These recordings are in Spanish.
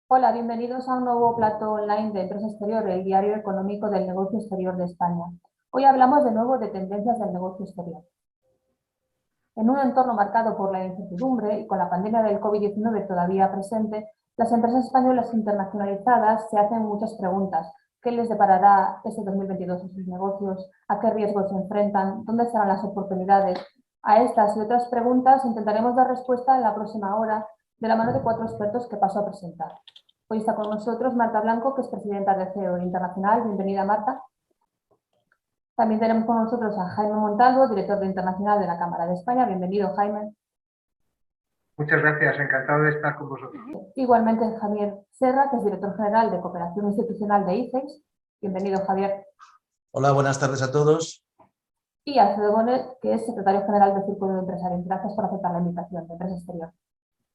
Hola, bienvenidos a un nuevo plató online de Empresa Exterior, el diario económico del negocio exterior de España. Hoy hablamos de nuevo de tendencias del negocio exterior. En un entorno marcado por la incertidumbre y con la pandemia del COVID-19 todavía presente, las empresas españolas internacionalizadas se hacen muchas preguntas. ¿Qué les deparará este 2022 a sus negocios? ¿A qué riesgos se enfrentan? ¿Dónde estarán las oportunidades? A estas y otras preguntas intentaremos dar respuesta en la próxima hora de la mano de 4 expertos que paso a presentar. Hoy está con nosotros Marta Blanco, que es presidenta de CEO Internacional. Bienvenida, Marta. También tenemos con nosotros a Jaime Montalvo, director de Internacional de la Cámara de España. Bienvenido, Jaime. Muchas gracias, encantado de estar con vosotros. Igualmente, Javier Serra, que es director general de Cooperación Institucional de ICEX. Bienvenido, Javier. Hola, buenas tardes a todos. Y Alfredo Bonet, que es secretario general del Círculo de Empresarios. Gracias por aceptar la invitación de Empresa Exterior.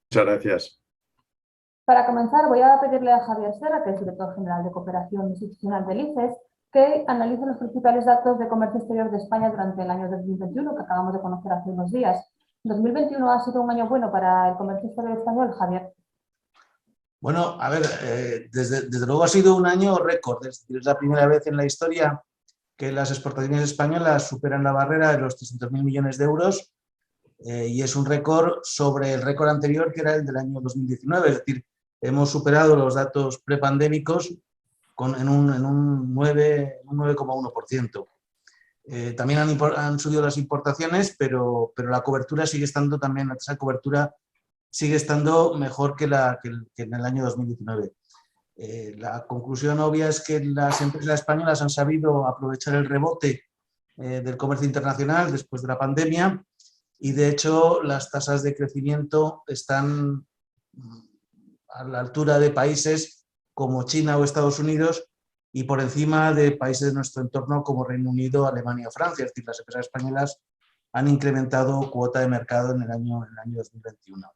Muchas gracias. Para comenzar, voy a pedirle a Javier Serra, que es director general de Cooperación Institucional del ICEX, que analice los principales datos de comercio exterior de España durante el año 2021, que acabamos de conocer hace unos días. ¿2021 ha sido un año bueno para el comercio exterior español, Javier? Bueno, a ver, desde luego ha sido un año récord. Es la primera vez en la historia que las exportaciones españolas superan la barrera de los 300.000 millones de euros y es un récord sobre el récord anterior, que era el del año 2019. Es decir, hemos superado los datos prepandémicos en un 9,1%. También han subido las importaciones, pero la cobertura sigue estando también, esa cobertura sigue estando mejor que en el año 2019. La conclusión obvia es que las empresas españolas han sabido aprovechar el rebote del comercio internacional después de la pandemia y, de hecho, las tasas de crecimiento están a la altura de países como China o Estados Unidos y por encima de países de nuestro entorno como Reino Unido, Alemania o Francia. Es decir, las empresas españolas han incrementado cuota de mercado en el año 2021.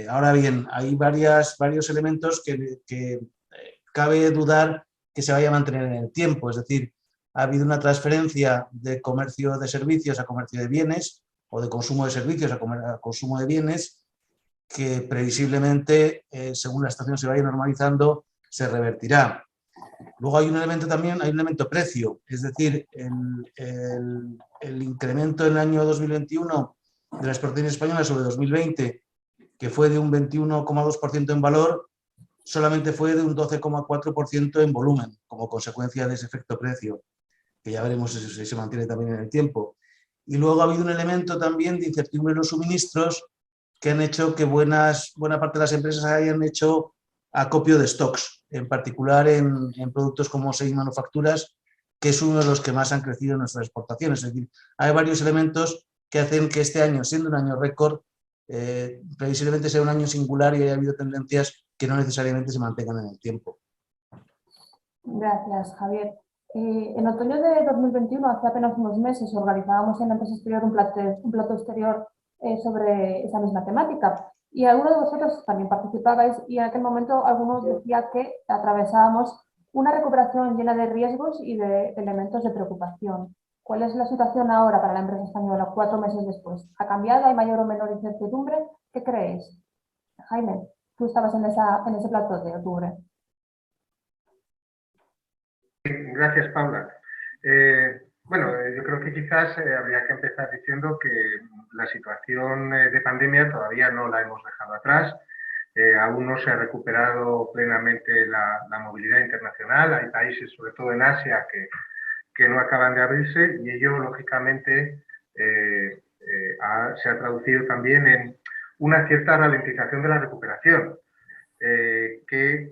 Ahora bien, hay varios elementos que cabe dudar que se vaya a mantener en el tiempo. Es decir, ha habido una transferencia de comercio de servicios a comercio de bienes o de consumo de servicios a consumo de bienes que previsiblemente, según la situación se vaya normalizando, se revertirá. Luego hay un elemento también, hay un elemento precio, es decir, el incremento en el año 2021 de las exportaciones españolas sobre 2020, que fue de un 21,2% en valor, solamente fue de un 12,4% en volumen, como consecuencia de ese efecto precio, que ya veremos si se mantiene también en el tiempo. Y luego ha habido un elemento también de incertidumbre en los suministros que han hecho que buena parte de las empresas hayan hecho acopio de stocks, en particular en productos como seis manufacturas, que es uno de los que más han crecido en nuestras exportaciones. Es decir, hay varios elementos que hacen que este año, siendo un año récord, previsiblemente sea un año singular y haya habido tendencias que no necesariamente se mantengan en el tiempo. Gracias, Javier. En otoño de 2021, hace apenas unos meses, organizábamos en la Empresa Exterior un plato exterior sobre esa misma temática. Y algunos de vosotros también participabais y en aquel momento algunos decían que atravesábamos una recuperación llena de riesgos y de elementos de preocupación. ¿Cuál es la situación ahora para la empresa española 4 meses después? ¿Ha cambiado? ¿Hay mayor o menor incertidumbre? ¿Qué creéis? Jaime, tú estabas en ese plato de octubre. Gracias, Paula. Bueno, yo creo que quizás habría que empezar diciendo que la situación de pandemia todavía no la hemos dejado atrás. Aún no se ha recuperado plenamente la movilidad internacional. Hay países, sobre todo en Asia, que no acaban de abrirse y ello, lógicamente, se ha traducido también en una cierta ralentización de la recuperación. Que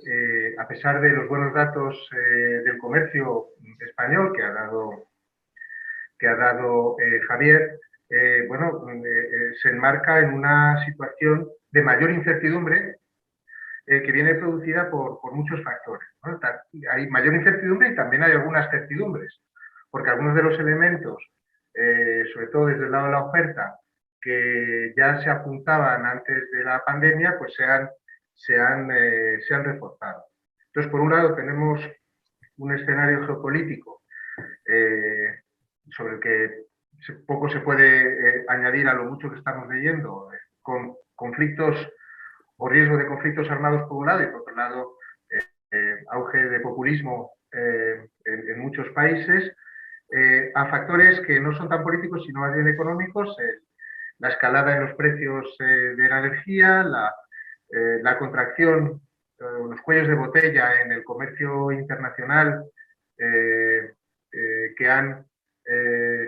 a pesar de los buenos datos del comercio español que ha dado Javier, bueno, se enmarca en una situación de mayor incertidumbre que viene producida por muchos factores, ¿no? Hay mayor incertidumbre y también hay algunas certidumbres, porque algunos de los elementos, sobre todo desde el lado de la oferta, que ya se apuntaban antes de la pandemia, pues se han reforzado. Entonces, por un lado, tenemos un escenario geopolítico sobre el que poco se puede añadir a lo mucho que estamos leyendo, con conflictos o riesgo de conflictos armados por un lado y por otro lado auge de populismo en muchos países, a factores que no son tan políticos sino más bien económicos, la escalada en los precios de la energía, la contracción, los cuellos de botella en el comercio internacional que han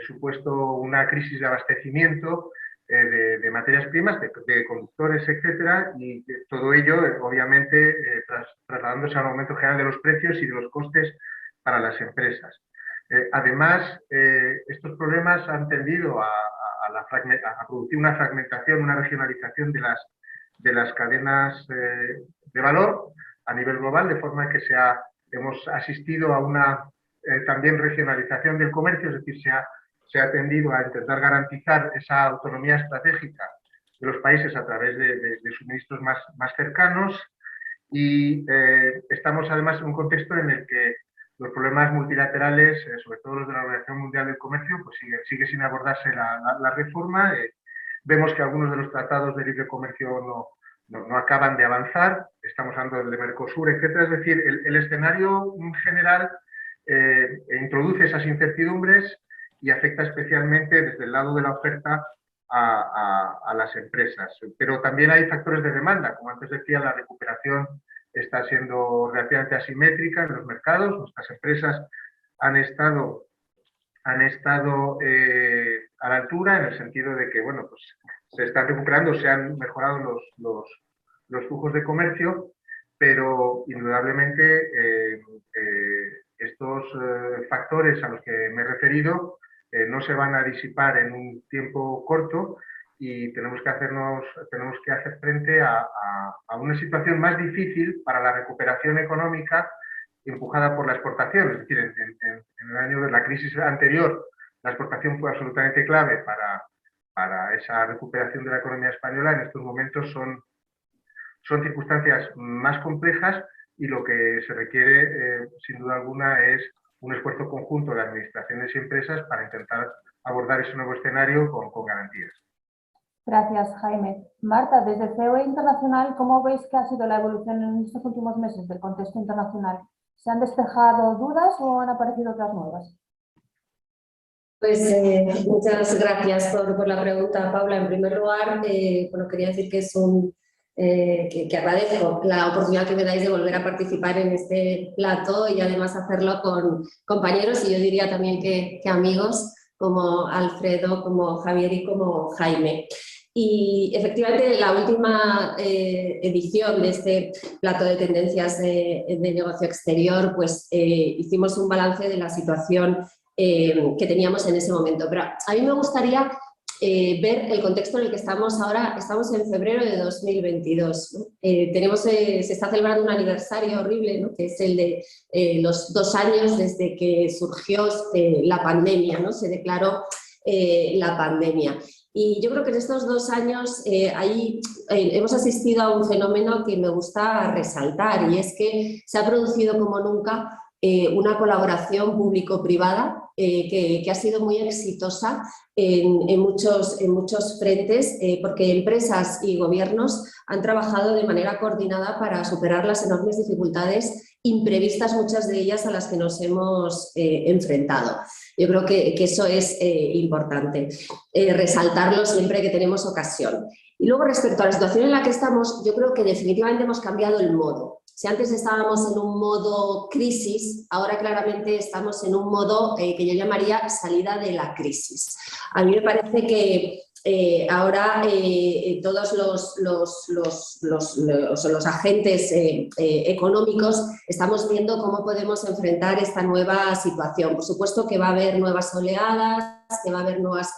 supuesto una crisis de abastecimiento de materias primas, de conductores, etcétera, y todo ello, obviamente, trasladándose al aumento general de los precios y de los costes para las empresas. Además, estos problemas han tendido a producir una fragmentación, una regionalización de las cadenas de valor a nivel global, de forma que hemos asistido a una también regionalización del comercio, es decir, se ha tendido a intentar garantizar esa autonomía estratégica de los países a través de suministros más cercanos y estamos además en un contexto en el que los problemas multilaterales, sobre todo los de la Organización Mundial del Comercio, pues sigue sin abordarse la reforma. Vemos que algunos de los tratados de libre comercio no acaban de avanzar, estamos hablando del de Mercosur, etcétera. Es decir, el escenario general introduce esas incertidumbres y afecta especialmente desde el lado de la oferta a las empresas. Pero también hay factores de demanda, como antes decía, la recuperación está siendo relativamente asimétrica en los mercados. Nuestras empresas han estado a la altura en el sentido de que, bueno, pues se están recuperando, se han mejorado los flujos de comercio, pero indudablemente estos factores a los que me he referido no se van a disipar en un tiempo corto y tenemos que hacer frente a una situación más difícil para la recuperación económica empujada por la exportación. Es decir, en el año de la crisis anterior, la exportación fue absolutamente clave para esa recuperación de la economía española. En estos momentos son circunstancias más complejas y lo que se requiere, sin duda alguna, es un esfuerzo conjunto de administraciones y empresas para intentar abordar ese nuevo escenario con garantías. Gracias, Jaime. Marta, desde COE Internacional, ¿cómo veis que ha sido la evolución en estos últimos meses del contexto internacional? ¿Se han despejado dudas o han aparecido otras nuevas? Pues muchas gracias por la pregunta, Paula. En primer lugar, bueno, quería decir que que agradezco la oportunidad que me dais de volver a participar en este plato y además hacerlo con compañeros y yo diría también que amigos como Alfredo, como Javier y como Jaime. Y efectivamente la última edición de este plato de tendencias de negocio exterior, pues hicimos un balance de la situación que teníamos en ese momento. Pero a mí me gustaría ver el contexto en el que estamos ahora. Estamos en febrero de 2022, ¿no? Se está celebrando un aniversario horrible, ¿no? Que es el de los 2 años desde que surgió la pandemia, ¿no? Se declaró la pandemia. Y yo creo que en estos 2 años hemos asistido a un fenómeno que me gusta resaltar y es que se ha producido como nunca una colaboración público-privada que ha sido muy exitosa en muchos frentes porque empresas y gobiernos han trabajado de manera coordinada para superar las enormes dificultades imprevistas, muchas de ellas a las que nos hemos enfrentado. Yo creo que eso es importante, resaltarlo siempre que tenemos ocasión. Y luego, respecto a la situación en la que estamos, yo creo que definitivamente hemos cambiado el modo. Si antes estábamos en un modo crisis, ahora claramente estamos en un modo que yo llamaría salida de la crisis. A mí me parece que ahora todos los agentes económicos estamos viendo cómo podemos enfrentar esta nueva situación. Por supuesto que va a haber nuevas oleadas, que va a haber nuevas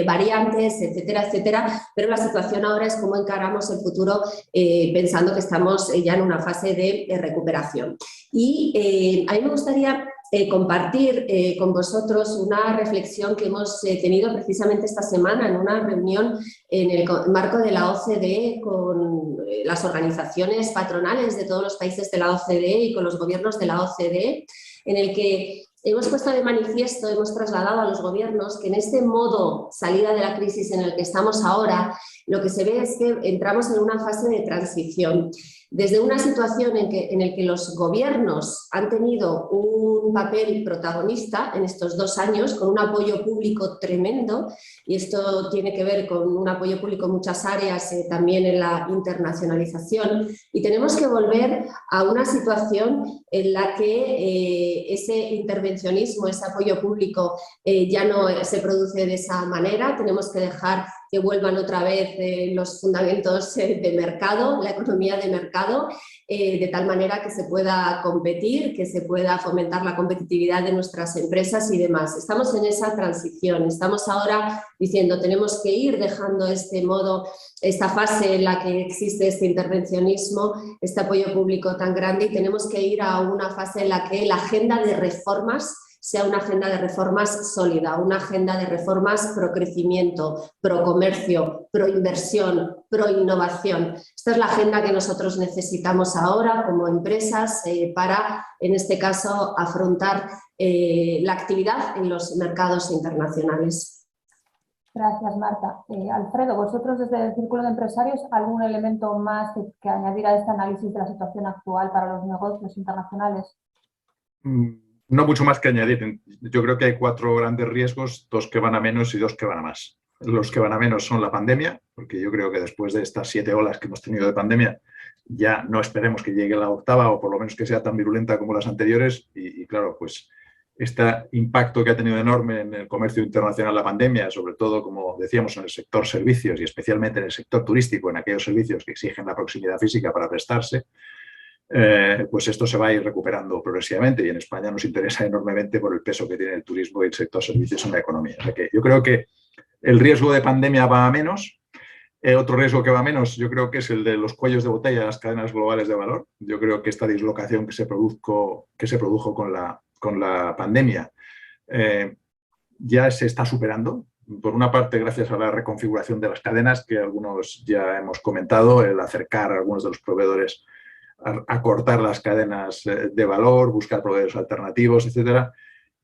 variantes, etcétera, etcétera, pero la situación ahora es cómo encaramos el futuro pensando que estamos ya en una fase de recuperación. Y a mí me gustaría compartir con vosotros una reflexión que hemos tenido precisamente esta semana en una reunión en el marco de la OCDE con las organizaciones patronales de todos los países de la OCDE y con los gobiernos de la OCDE, en el que hemos puesto de manifiesto, hemos trasladado a los gobiernos que en este modo salida de la crisis en el que estamos ahora, lo que se ve es que entramos en una fase de transición. Desde una situación en la que los gobiernos han tenido un papel protagonista en estos 2 años, con un apoyo público tremendo, y esto tiene que ver con un apoyo público en muchas áreas, también en la internacionalización, y tenemos que volver a una situación en la que ese intervencionismo, ese apoyo público ya no se produce de esa manera. Tenemos que dejar que vuelvan otra vez los fundamentos de mercado, la economía de mercado, de tal manera que se pueda competir, que se pueda fomentar la competitividad de nuestras empresas y demás. Estamos en esa transición, estamos ahora diciendo tenemos que ir dejando este modo, esta fase en la que existe este intervencionismo, este apoyo público tan grande, y tenemos que ir a una fase en la que la agenda de reformas sea una agenda de reformas sólida, una agenda de reformas pro crecimiento, pro comercio, pro inversión, pro innovación. Esta es la agenda que nosotros necesitamos ahora como empresas para, en este caso, afrontar la actividad en los mercados internacionales. Gracias, Marta. Alfredo, vosotros desde el Círculo de Empresarios, ¿algún elemento más que añadir a este análisis de la situación actual para los negocios internacionales? No mucho más que añadir. Yo creo que hay 4 grandes riesgos, 2 que van a menos y 2 que van a más. Los que van a menos son la pandemia, porque yo creo que después de estas 7 olas que hemos tenido de pandemia, ya no esperemos que llegue la 8ª, o por lo menos que sea tan virulenta como las anteriores. Y claro, pues este impacto que ha tenido enorme en el comercio internacional la pandemia, sobre todo, como decíamos, en el sector servicios y especialmente en el sector turístico, en aquellos servicios que exigen la proximidad física para prestarse, pues esto se va a ir recuperando progresivamente, y en España nos interesa enormemente por el peso que tiene el turismo y el sector servicios en la economía. O sea que yo creo que el riesgo de pandemia va a menos. Otro riesgo que va a menos yo creo que es el de los cuellos de botella de las cadenas globales de valor. Yo creo que esta dislocación que se produjo con la pandemia ya se está superando. Por una parte, gracias a la reconfiguración de las cadenas, que algunos ya hemos comentado, el acercar a algunos de los proveedores, acortar las cadenas de valor, buscar proveedores alternativos, etcétera.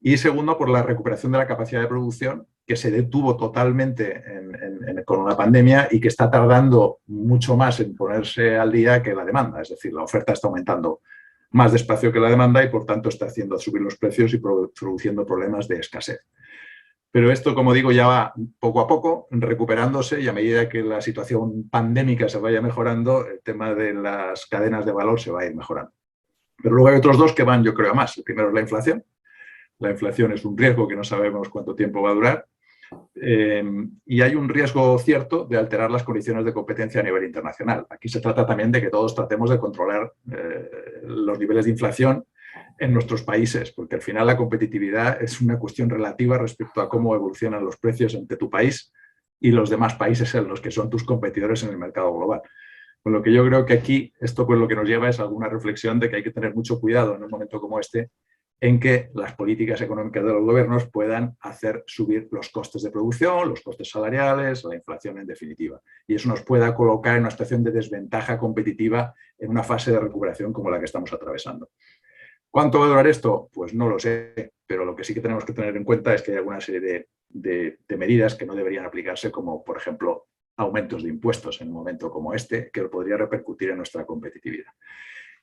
Y segundo, por la recuperación de la capacidad de producción, que se detuvo totalmente con una pandemia y que está tardando mucho más en ponerse al día que la demanda. Es decir, la oferta está aumentando más despacio que la demanda y, por tanto, está haciendo subir los precios y produciendo problemas de escasez. Pero esto, como digo, ya va poco a poco recuperándose, y a medida que la situación pandémica se vaya mejorando, el tema de las cadenas de valor se va a ir mejorando. Pero luego hay otros 2 que van, yo creo, a más. El primero es la inflación. La inflación es un riesgo que no sabemos cuánto tiempo va a durar. Y hay un riesgo cierto de alterar las condiciones de competencia a nivel internacional. Aquí se trata también de que todos tratemos de controlar los niveles de inflación en nuestros países, porque al final la competitividad es una cuestión relativa respecto a cómo evolucionan los precios entre tu país y los demás países en los que son tus competidores en el mercado global. Con lo que yo creo que aquí esto pues lo que nos lleva es alguna reflexión de que hay que tener mucho cuidado en un momento como este, en que las políticas económicas de los gobiernos puedan hacer subir los costes de producción, los costes salariales, la inflación en definitiva. Y eso nos pueda colocar en una situación de desventaja competitiva en una fase de recuperación como la que estamos atravesando. ¿Cuánto va a durar esto? Pues no lo sé, pero lo que sí que tenemos que tener en cuenta es que hay alguna serie de medidas que no deberían aplicarse, como por ejemplo aumentos de impuestos en un momento como este, que podría repercutir en nuestra competitividad.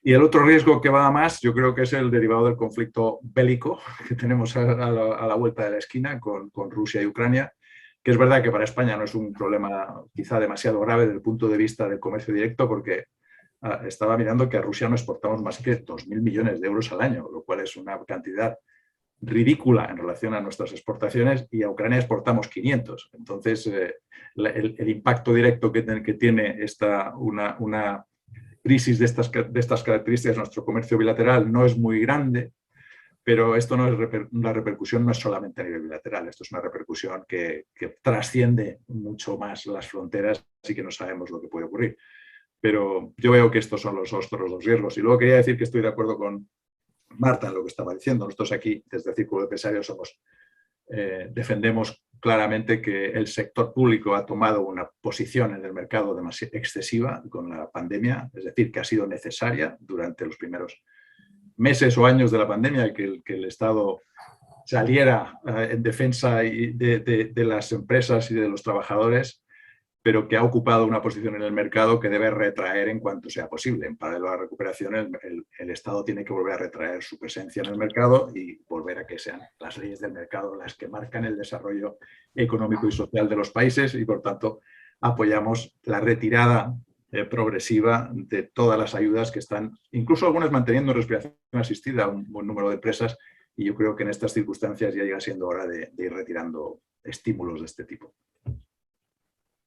Y el otro riesgo que va a más, yo creo que es el derivado del conflicto bélico que tenemos a la vuelta de la esquina con Rusia y Ucrania, que es verdad que para España no es un problema quizá demasiado grave desde el punto de vista del comercio directo, porque estaba mirando que a Rusia no exportamos más que 2.000 millones de euros al año, lo cual es una cantidad ridícula en relación a nuestras exportaciones, y a Ucrania exportamos 500. Entonces, el impacto directo que tiene una crisis de estas características en nuestro comercio bilateral no es muy grande, pero esto no es la repercusión no es solamente a nivel bilateral, esto es una repercusión que trasciende mucho más las fronteras y que no sabemos lo que puede ocurrir. Pero yo veo que estos son los otros 2 riesgos. Y luego quería decir que estoy de acuerdo con Marta en lo que estaba diciendo. Nosotros aquí, desde el Círculo de Empresarios, defendemos claramente que el sector público ha tomado una posición en el mercado excesiva con la pandemia, es decir, que ha sido necesaria durante los primeros meses o años de la pandemia, que el Estado saliera en defensa de las empresas y de los trabajadores, pero que ha ocupado una posición en el mercado que debe retraer en cuanto sea posible. En paralelo a la recuperación, el Estado tiene que volver a retraer su presencia en el mercado y volver a que sean las leyes del mercado las que marcan el desarrollo económico y social de los países, y por tanto apoyamos la retirada progresiva de todas las ayudas que están, incluso algunas manteniendo respiración asistida a un buen número de empresas, y yo creo que en estas circunstancias ya llega siendo hora de ir retirando estímulos de este tipo.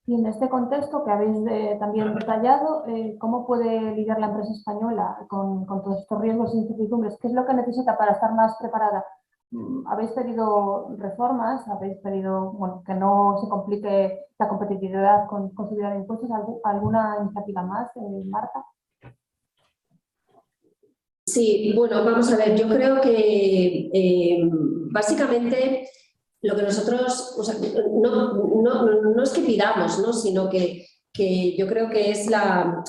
Y en este contexto que habéis también detallado, ¿cómo puede lidiar la empresa española con todos estos riesgos e incertidumbres? ¿Qué es lo que necesita para estar más preparada? ¿Habéis pedido reformas? ¿Habéis pedido que no se complique la competitividad con subida de impuestos? ¿Alguna iniciativa más, Marta? Sí, bueno, vamos a ver, yo creo que básicamente lo que nosotros, o sea, no es que pidamos, ¿no? Sino que yo creo que es la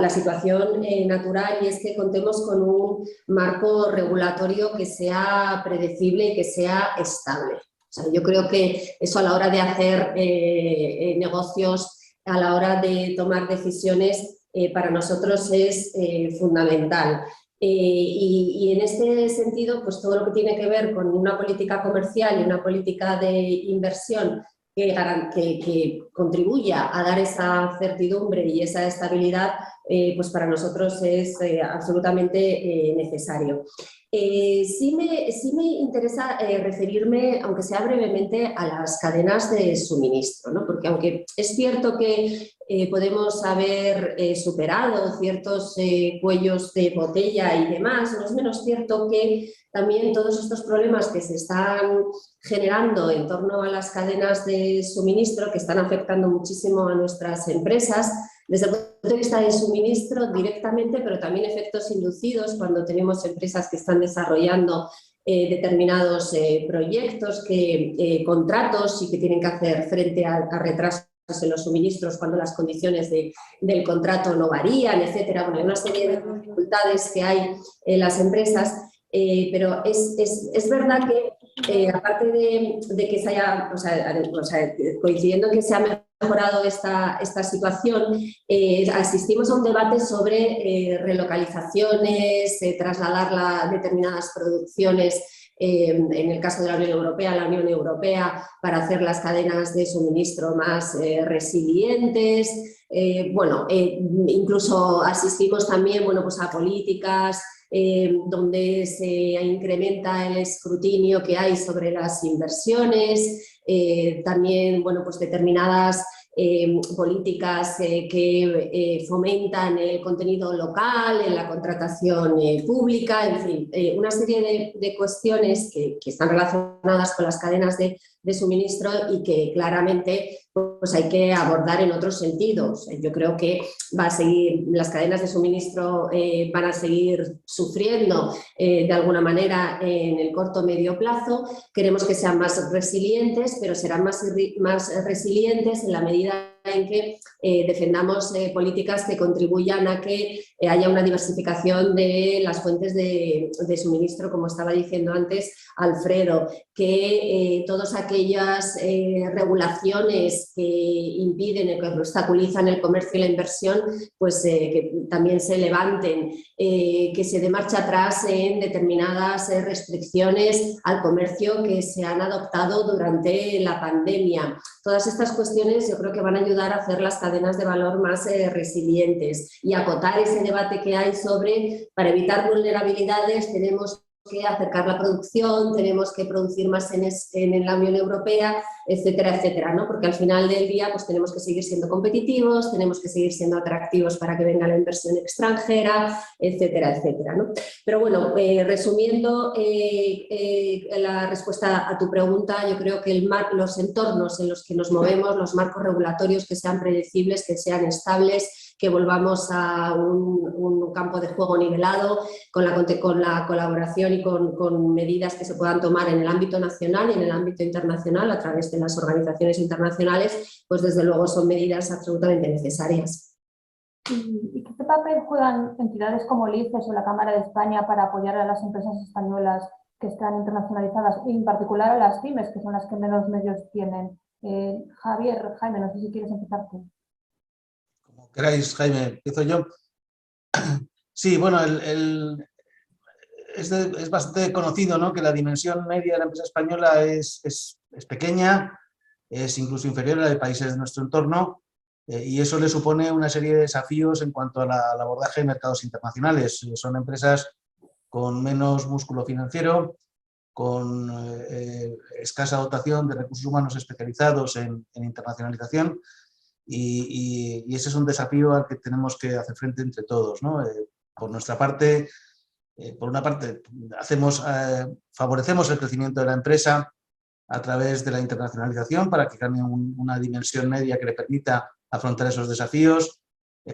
situación natural, y es que contemos con un marco regulatorio que sea predecible y que sea estable. O sea, yo creo que eso a la hora de hacer negocios, a la hora de tomar decisiones, para nosotros es fundamental. Y en este sentido, pues todo lo que tiene que ver con una política comercial y una política de inversión que contribuya a dar esa certidumbre y esa estabilidad, pues para nosotros es absolutamente necesario. Sí me interesa referirme, aunque sea brevemente, a las cadenas de suministro, ¿no? Porque aunque es cierto que podemos haber superado ciertos cuellos de botella y demás, no es menos cierto que también todos estos problemas que se están generando en torno a las cadenas de suministro, que están afectando muchísimo a nuestras empresas, desde el punto de vista de suministro directamente, pero también efectos inducidos cuando tenemos empresas que están desarrollando determinados proyectos, contratos, y que tienen que hacer frente a retrasos en los suministros cuando las condiciones del contrato no varían, etcétera. Bueno, hay una serie de dificultades que hay en las empresas, pero es verdad que aparte de que se haya, coincidiendo en que se ha mejorado esta situación, asistimos a un debate sobre relocalizaciones, trasladar determinadas producciones, en el caso de la Unión Europea, a la Unión Europea, para hacer las cadenas de suministro más resilientes. Incluso asistimos también, pues a políticas donde se incrementa el escrutinio que hay sobre las inversiones, también pues determinadas políticas que fomentan el contenido local en la contratación pública, en fin, una serie de cuestiones que están relacionadas con las cadenas de suministro y que claramente pues hay que abordar en otros sentidos. Yo creo que las cadenas de suministro van a seguir sufriendo de alguna manera en el corto o medio plazo. Queremos que sean más resilientes, pero serán más resilientes en la medida en que defendamos políticas que contribuyan a que haya una diversificación de las fuentes de suministro, como estaba diciendo antes Alfredo, que todas aquellas regulaciones que impiden, que obstaculizan el comercio y la inversión, pues que también se levanten, que se dé marcha atrás en determinadas restricciones al comercio que se han adoptado durante la pandemia. Todas estas cuestiones yo creo que van a ayudar a hacer las cadenas de valor más resilientes y acotar ese debate que hay sobre, para evitar vulnerabilidades tenemos que acercar la producción, tenemos que producir más en la Unión Europea, etcétera, etcétera, ¿no? Porque al final del día pues tenemos que seguir siendo competitivos, tenemos que seguir siendo atractivos para que venga la inversión extranjera, etcétera, etcétera, ¿no? Pero bueno, resumiendo la respuesta a tu pregunta, yo creo que los entornos en los que nos movemos, los marcos regulatorios que sean predecibles, que sean estables, que volvamos a un campo de juego nivelado, con la colaboración y con medidas que se puedan tomar en el ámbito nacional y en el ámbito internacional a través de las organizaciones internacionales, pues desde luego son medidas absolutamente necesarias. ¿Y qué papel juegan entidades como el ICES o la Cámara de España para apoyar a las empresas españolas que están internacionalizadas, y en particular a las pymes, que son las que menos medios tienen? Javier, Jaime, no sé si quieres empezar tú. Como queráis, Jaime, empiezo yo. Sí, bueno, es bastante conocido, ¿no?, que la dimensión media de la empresa española es pequeña, es incluso inferior a la de países de nuestro entorno, y eso le supone una serie de desafíos en cuanto al abordaje de mercados internacionales. Son empresas con menos músculo financiero, con escasa dotación de recursos humanos especializados en internacionalización, y ese es un desafío al que tenemos que hacer frente entre todos, ¿no? Por nuestra parte, por una parte, favorecemos el crecimiento de la empresa a través de la internacionalización para que gane una dimensión media que le permita afrontar esos desafíos.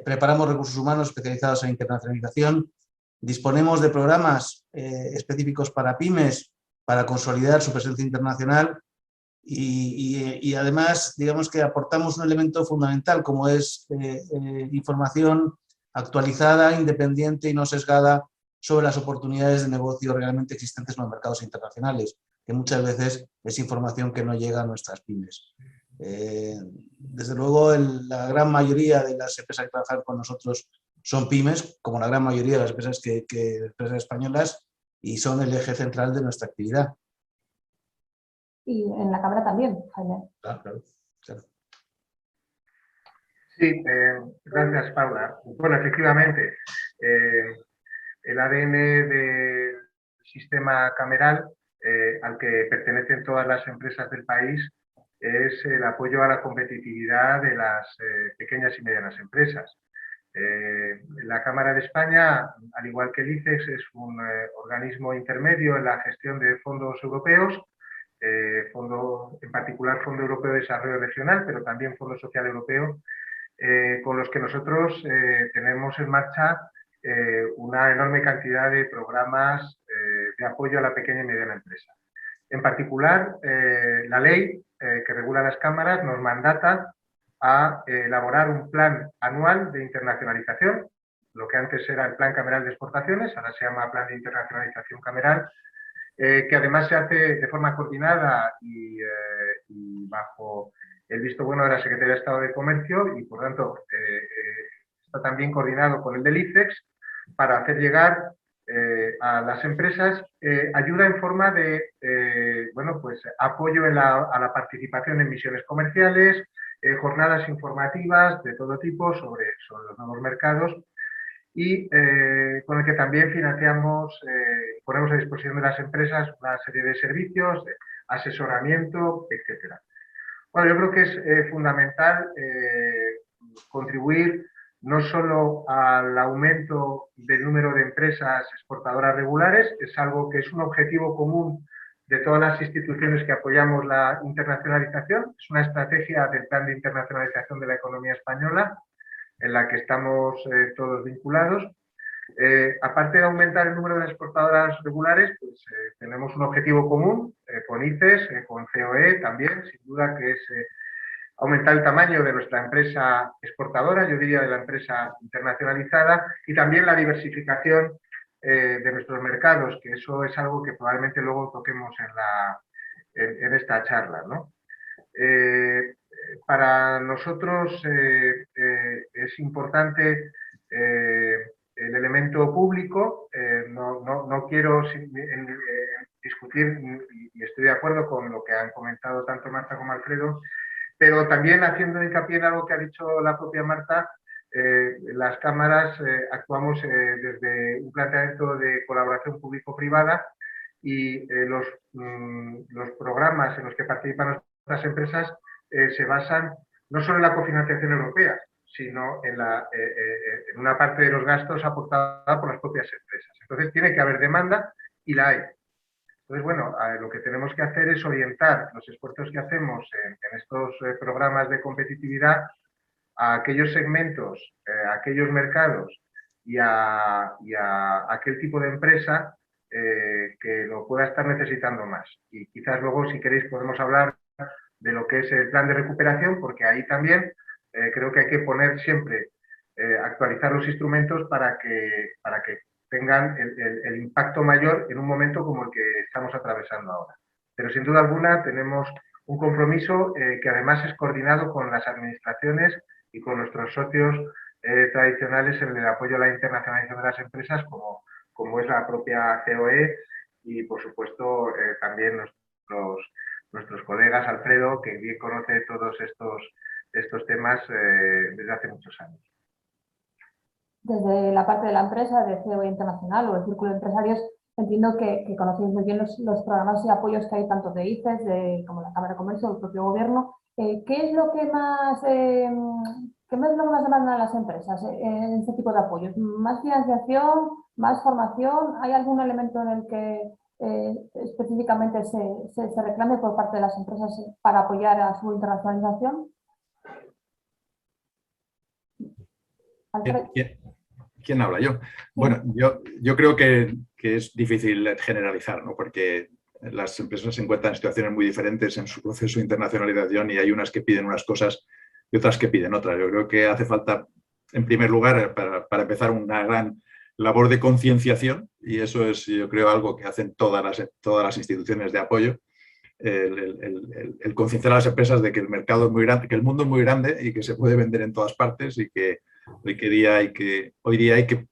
Preparamos recursos humanos especializados en internacionalización. Disponemos de programas específicos para pymes para consolidar su presencia internacional y además, digamos que aportamos un elemento fundamental como es información actualizada, independiente y no sesgada sobre las oportunidades de negocio realmente existentes en los mercados internacionales, que muchas veces es información que no llega a nuestras pymes. Desde luego, la gran mayoría de las empresas que trabajan con nosotros son pymes, como la gran mayoría de las empresas, empresas españolas, y son el eje central de nuestra actividad. Y en la Cámara también, Jaime. Claro. Sí, gracias, Paula. Bueno, efectivamente, el ADN del sistema cameral al que pertenecen todas las empresas del país es el apoyo a la competitividad de las pequeñas y medianas empresas. La Cámara de España, al igual que el ICES, es un organismo intermedio en la gestión de fondos europeos, en particular Fondo Europeo de Desarrollo Regional, pero también Fondo Social Europeo, con los que nosotros tenemos en marcha una enorme cantidad de programas de apoyo a la pequeña y mediana empresa. En particular, la ley que regula las cámaras nos mandata a elaborar un plan anual de internacionalización, lo que antes era el Plan Cameral de Exportaciones, ahora se llama Plan de Internacionalización Cameral, que además se hace de forma coordinada y bajo el visto bueno de la Secretaría de Estado de Comercio, y por tanto está también coordinado con el del ICEX para hacer llegar a las empresas ayuda en forma de bueno, pues, apoyo a la participación en misiones comerciales, jornadas informativas de todo tipo sobre los nuevos mercados, y con el que también financiamos, ponemos a disposición de las empresas una serie de servicios, de asesoramiento, etcétera. Bueno, yo creo que es fundamental contribuir no solo al aumento del número de empresas exportadoras regulares, es algo que es un objetivo común de todas las instituciones que apoyamos la internacionalización, es una estrategia del Plan de Internacionalización de la Economía Española, en la que estamos todos vinculados. Aparte de aumentar el número de exportadoras regulares, pues tenemos un objetivo común con ICES, con COE también, sin duda, que es aumentar el tamaño de nuestra empresa exportadora, yo diría de la empresa internacionalizada, y también la diversificación de nuestros mercados, que eso es algo que probablemente luego toquemos en esta charla, ¿no? Para nosotros es importante el elemento público. No quiero discutir, y estoy de acuerdo con lo que han comentado tanto Marta como Alfredo, pero también haciendo hincapié en algo que ha dicho la propia Marta. Las cámaras actuamos desde un planteamiento de colaboración público-privada, y los programas en los que participan nuestras empresas se basan no solo en la cofinanciación europea, sino en una parte de los gastos aportada por las propias empresas. Entonces tiene que haber demanda, y la hay. Entonces, bueno, lo que tenemos que hacer es orientar los esfuerzos que hacemos en estos programas de competitividad a aquellos segmentos, a aquellos mercados y a aquel tipo de empresa que lo pueda estar necesitando más. Y quizás luego, si queréis, podemos hablar de lo que es el plan de recuperación, porque ahí también creo que hay que poner siempre actualizar los instrumentos para que tengan el impacto mayor en un momento como el que estamos atravesando ahora. Pero sin duda alguna tenemos un compromiso que además es coordinado con las administraciones y con nuestros socios tradicionales en el apoyo a la internacionalización de las empresas, como es la propia COE y, por supuesto, también nuestros colegas, Alfredo, que bien conoce todos estos temas desde hace muchos años. Desde la parte de la empresa, de COE Internacional o el Círculo de Empresarios, entiendo que conocéis muy bien los programas y apoyos que hay tanto de ICES como la Cámara de Comercio, el propio Gobierno. ¿Qué es lo que más demandan las empresas en este tipo de apoyos? ¿Más financiación? ¿Más formación? ¿Hay algún elemento en el que específicamente se reclame por parte de las empresas para apoyar a su internacionalización? ¿Quién habla? ¿Yo? Bueno, yo creo que es difícil generalizar, ¿no? Porque las empresas se encuentran en situaciones muy diferentes en su proceso de internacionalización y hay unas que piden unas cosas y otras que piden otras. Yo creo que hace falta, en primer lugar, para empezar, una gran labor de concienciación, y eso es, yo creo, algo que hacen todas las instituciones de apoyo, el concienciar a las empresas de que el mercado es muy grande, que el mundo es muy grande y que se puede vender en todas partes y que hoy día hay que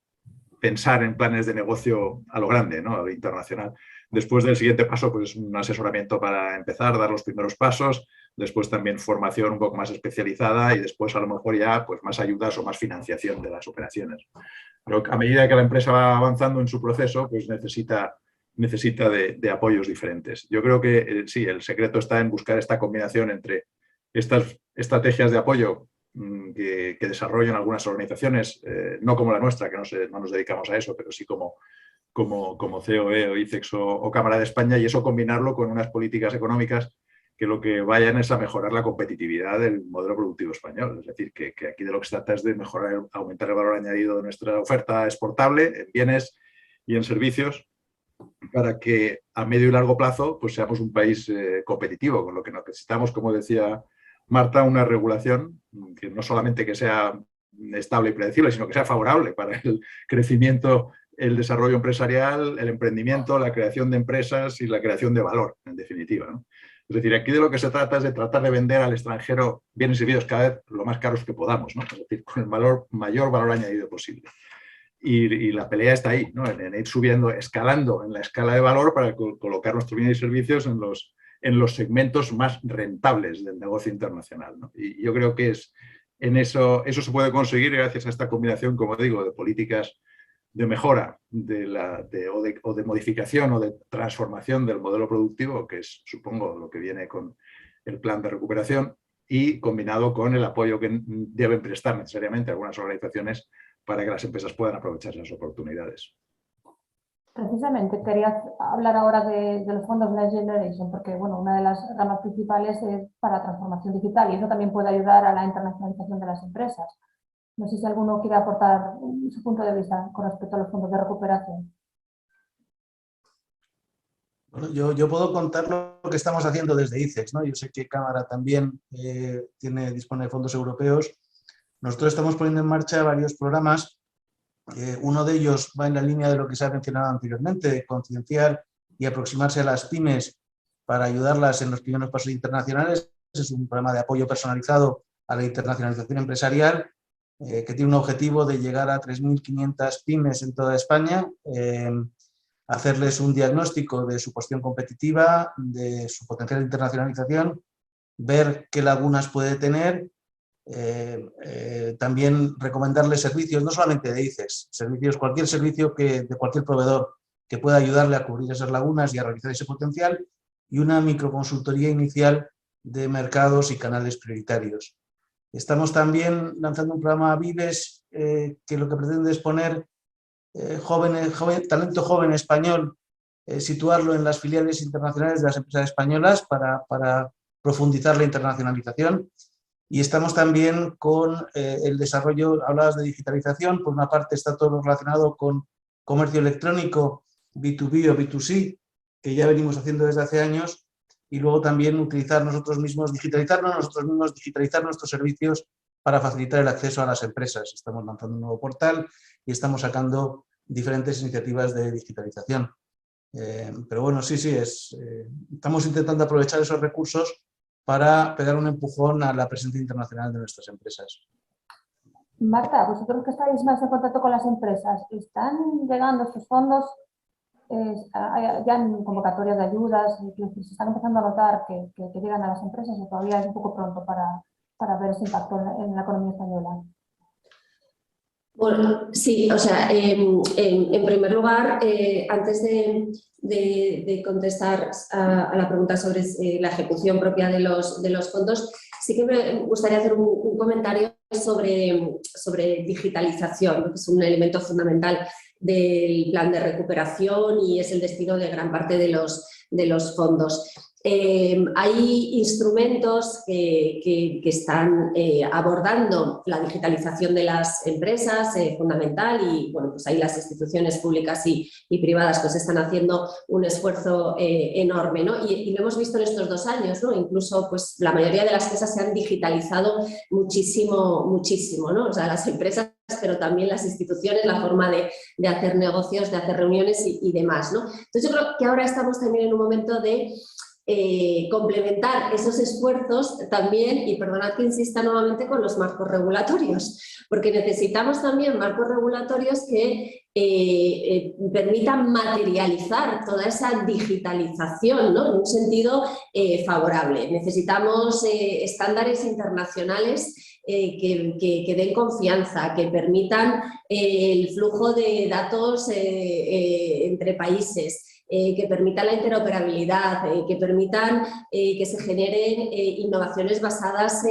pensar en planes de negocio a lo grande, ¿no? A lo internacional. Después del siguiente paso, pues un asesoramiento para empezar, dar los primeros pasos, después también formación un poco más especializada y después a lo mejor ya pues más ayudas o más financiación de las operaciones. Pero a medida que la empresa va avanzando en su proceso, pues necesita de apoyos diferentes. Yo creo que sí, el secreto está en buscar esta combinación entre estas estrategias de apoyo que desarrollan algunas organizaciones, no como la nuestra, que no nos dedicamos a eso, pero sí como COE o ICEX o Cámara de España, y eso combinarlo con unas políticas económicas que lo que vayan es a mejorar la competitividad del modelo productivo español. Es decir, que aquí de lo que se trata es de mejorar, aumentar el valor añadido de nuestra oferta exportable en bienes y en servicios, para que a medio y largo plazo pues seamos un país competitivo, con lo que necesitamos, como decía Marta, una regulación que no solamente que sea estable y predecible, sino que sea favorable para el crecimiento, el desarrollo empresarial, el emprendimiento, la creación de empresas y la creación de valor, en definitiva, ¿no? Es decir, aquí de lo que se trata es de tratar de vender al extranjero bienes y servicios cada vez lo más caros que podamos, ¿no? Es decir, con el mayor valor añadido posible. Y la pelea está ahí, ¿no? En ir subiendo, escalando en la escala de valor para colocar nuestros bienes y servicios en los segmentos más rentables del negocio internacional, ¿no? Y yo creo que eso se puede conseguir gracias a esta combinación, como digo, de políticas de mejora o de modificación o de transformación del modelo productivo, que es, supongo, lo que viene con el plan de recuperación, y combinado con el apoyo que deben prestar necesariamente algunas organizaciones para que las empresas puedan aprovechar esas oportunidades. Precisamente, quería hablar ahora de los fondos Next Generation, porque bueno, una de las ramas principales es para transformación digital y eso también puede ayudar a la internacionalización de las empresas. No sé si alguno quiere aportar su punto de vista con respecto a los fondos de recuperación. Bueno, yo puedo contar lo que estamos haciendo desde ICEX, ¿no? Yo sé que Cámara también dispone de fondos europeos. Nosotros estamos poniendo en marcha varios programas. Uno de ellos va en la línea de lo que se ha mencionado anteriormente, de concienciar y aproximarse a las pymes para ayudarlas en los primeros pasos internacionales. Es un programa de apoyo personalizado a la internacionalización empresarial que tiene un objetivo de llegar a 3.500 pymes en toda España, hacerles un diagnóstico de su posición competitiva, de su potencial de internacionalización, ver qué lagunas puede tener. También recomendarle servicios, no solamente de ICEX, cualquier servicio de cualquier proveedor que pueda ayudarle a cubrir esas lagunas y a realizar ese potencial, y una microconsultoría inicial de mercados y canales prioritarios. Estamos también lanzando un programa Vives que lo que pretende es poner talento joven español, situarlo en las filiales internacionales de las empresas españolas para profundizar la internacionalización. Y estamos también con el desarrollo, hablabas de digitalización, por una parte está todo relacionado con comercio electrónico, B2B o B2C, que ya venimos haciendo desde hace años, y luego también digitalizar nuestros servicios para facilitar el acceso a las empresas. Estamos lanzando un nuevo portal y estamos sacando diferentes iniciativas de digitalización. Pero bueno, sí, estamos intentando aprovechar esos recursos para pegar un empujón a la presencia internacional de nuestras empresas. Marta, vosotros que estáis más en contacto con las empresas, ¿están llegando estos fondos ya en convocatorias de ayudas? ¿Se están empezando a notar que llegan a las empresas o todavía es un poco pronto para ver ese impacto en la economía española? Bueno, sí, o sea, en primer lugar, antes de contestar a la pregunta sobre la ejecución propia de los fondos, sí que me gustaría hacer un comentario sobre digitalización, que es un elemento fundamental del plan de recuperación y es el destino de gran parte de los fondos. Hay instrumentos que están abordando la digitalización de las empresas, fundamental, y bueno, pues ahí las instituciones públicas y privadas pues están haciendo un esfuerzo enorme, ¿no? Y lo hemos visto en estos 2 años, ¿no? Incluso pues la mayoría de las cosas se han digitalizado muchísimo, ¿no? O sea, las empresas, pero también las instituciones, la forma de hacer negocios, de hacer reuniones y demás, ¿no? Entonces yo creo que ahora estamos también en un momento de complementar esos esfuerzos también, y perdonad que insista nuevamente, con los marcos regulatorios, porque necesitamos también marcos regulatorios que permitan materializar toda esa digitalización, ¿no? En un sentido favorable. Necesitamos estándares internacionales que den confianza, que permitan el flujo de datos entre países, que permitan la interoperabilidad, que permitan que se generen innovaciones basadas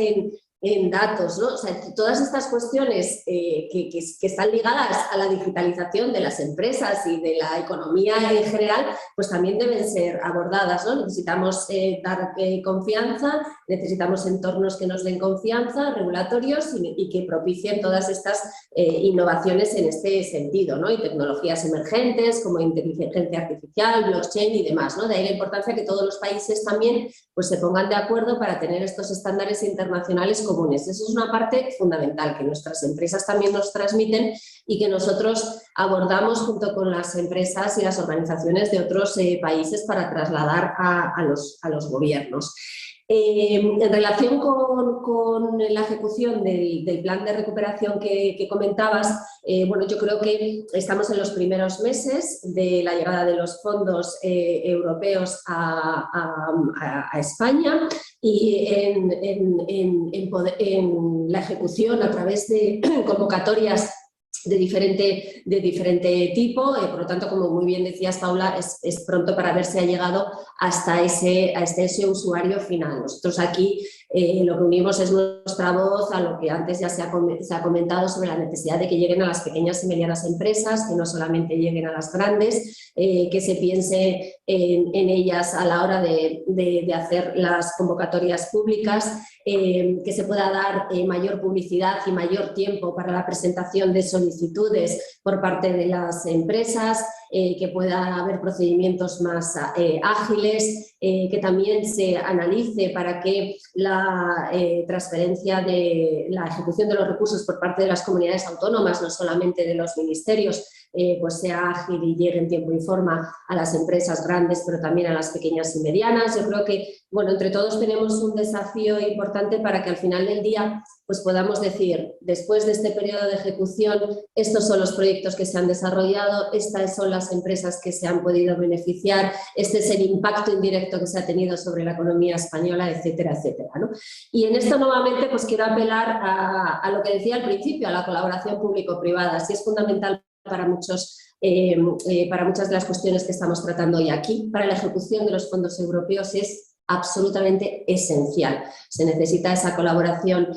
en datos, ¿no? O sea, todas estas cuestiones que están ligadas a la digitalización de las empresas y de la economía en general, pues también deben ser abordadas, ¿no? Necesitamos dar confianza, necesitamos entornos que nos den confianza, regulatorios y que propicien todas estas innovaciones en este sentido, ¿no? Y tecnologías emergentes como inteligencia artificial, blockchain y demás, ¿no? De ahí la importancia que todos los países también pues, se pongan de acuerdo para tener estos estándares internacionales comunes. Eso es una parte fundamental que nuestras empresas también nos transmiten y que nosotros abordamos junto con las empresas y las organizaciones de otros países para trasladar a los gobiernos. En relación con la ejecución del plan de recuperación que comentabas, bueno, yo creo que estamos en los primeros meses de la llegada de los fondos europeos a España y en la ejecución a través de convocatorias de diferente tipo, por lo tanto, como muy bien decías, Paula, es pronto para ver si ha llegado hasta ese usuario final. Nosotros aquí lo que unimos es nuestra voz a lo que antes ya se ha comentado sobre la necesidad de que lleguen a las pequeñas y medianas empresas, que no solamente lleguen a las grandes, que se piense en ellas a la hora de hacer las convocatorias públicas, que se pueda dar mayor publicidad y mayor tiempo para la presentación de solicitudes por parte de las empresas, que pueda haber procedimientos más ágiles, que también se analice para que la transferencia de la ejecución de los recursos por parte de las comunidades autónomas, no solamente de los ministerios, pues sea ágil y llegue en tiempo y forma a las empresas grandes, pero también a las pequeñas y medianas. Yo creo que, bueno, entre todos tenemos un desafío importante para que al final del día pues podamos decir, después de este periodo de ejecución, estos son los proyectos que se han desarrollado, estas son las empresas que se han podido beneficiar, este es el impacto indirecto que se ha tenido sobre la economía española, etcétera, etcétera, ¿no? Y en esto nuevamente pues quiero apelar a lo que decía al principio, a la colaboración público-privada. Sí es fundamental para muchas de las cuestiones que estamos tratando hoy aquí. Para la ejecución de los fondos europeos es absolutamente esencial. Se necesita esa colaboración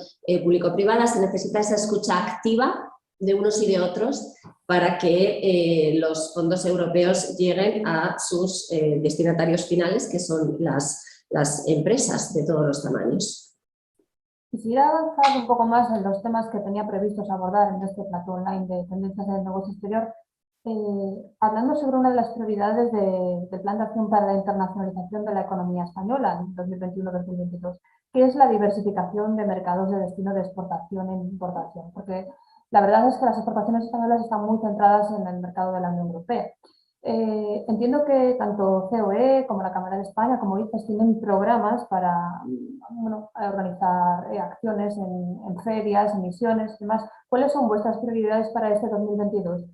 público-privada, se necesita esa escucha activa de unos y de otros para que los fondos europeos lleguen a sus destinatarios finales, que son las empresas de todos los tamaños. Quisiera avanzar un poco más en los temas que tenía previstos abordar en este plató online de tendencias del negocio exterior, hablando sobre una de las prioridades del Plan de Acción para la Internacionalización de la Economía Española en 2021-2022, ¿qué es la diversificación de mercados de destino de exportación e importación? Porque la verdad es que las exportaciones españolas están muy centradas en el mercado de la Unión Europea. Entiendo que tanto COE como la Cámara de España, como dices, tienen programas para organizar acciones en ferias, en misiones y demás. ¿Cuáles son vuestras prioridades para este 2022?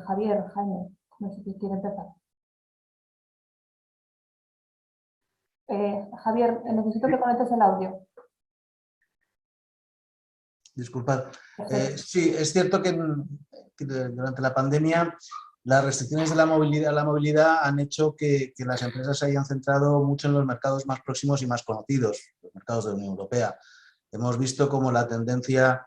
Javier, Jaime, no sé quién quiere empezar. Javier, necesito que conectes el audio. Disculpad. Sí, es cierto que durante la pandemia las restricciones de la movilidad han hecho que las empresas se hayan centrado mucho en los mercados más próximos y más conocidos, los mercados de la Unión Europea. Hemos visto como la tendencia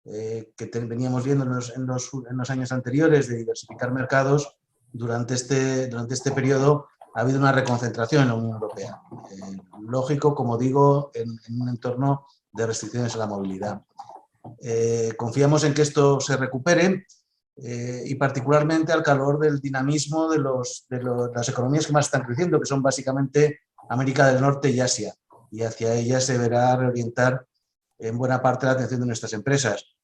que veníamos viendo en los años anteriores de diversificar mercados, durante este periodo ha habido una reconcentración en la Unión Europea. Lógico, como digo, en un entorno de restricciones a la movilidad. Confiamos en que esto se recupere y particularmente al calor del dinamismo de las economías que más están creciendo, que son básicamente América del Norte y Asia, y hacia ellas se verá reorientar en buena parte la atención de nuestras empresas.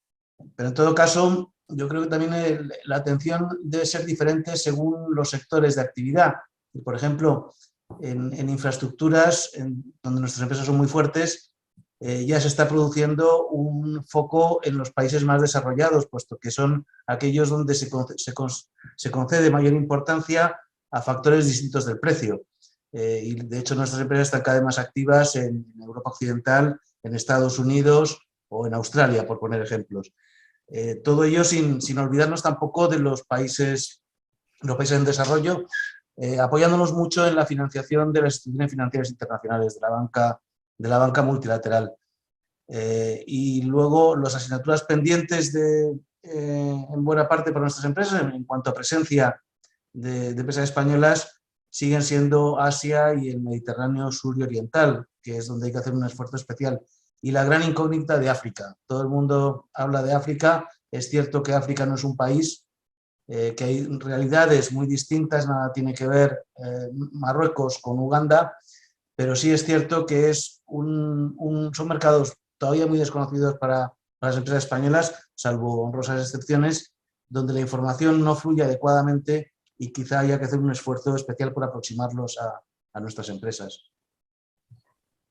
Pero en todo caso, yo creo que también la atención debe ser diferente según los sectores de actividad. Por ejemplo, en infraestructuras, donde nuestras empresas son muy fuertes, ya se está produciendo un foco en los países más desarrollados, puesto que son aquellos donde se concede mayor importancia a factores distintos del precio. Y de hecho nuestras empresas están cada vez más activas en Europa Occidental, en Estados Unidos o en Australia, por poner ejemplos. Todo ello sin olvidarnos tampoco de los países en desarrollo, apoyándonos mucho en la financiación de las instituciones financieras internacionales, de la banca multilateral. Y luego las asignaturas pendientes en buena parte para nuestras empresas, en cuanto a presencia de empresas españolas, siguen siendo Asia y el Mediterráneo sur y oriental, que es donde hay que hacer un esfuerzo especial. Y la gran incógnita de África. Todo el mundo habla de África. Es cierto que África no es un país, que hay realidades muy distintas, nada tiene que ver Marruecos con Uganda, pero sí es cierto que son mercados todavía muy desconocidos para las empresas españolas, salvo honrosas excepciones, donde la información no fluye adecuadamente y quizá haya que hacer un esfuerzo especial por aproximarlos a nuestras empresas.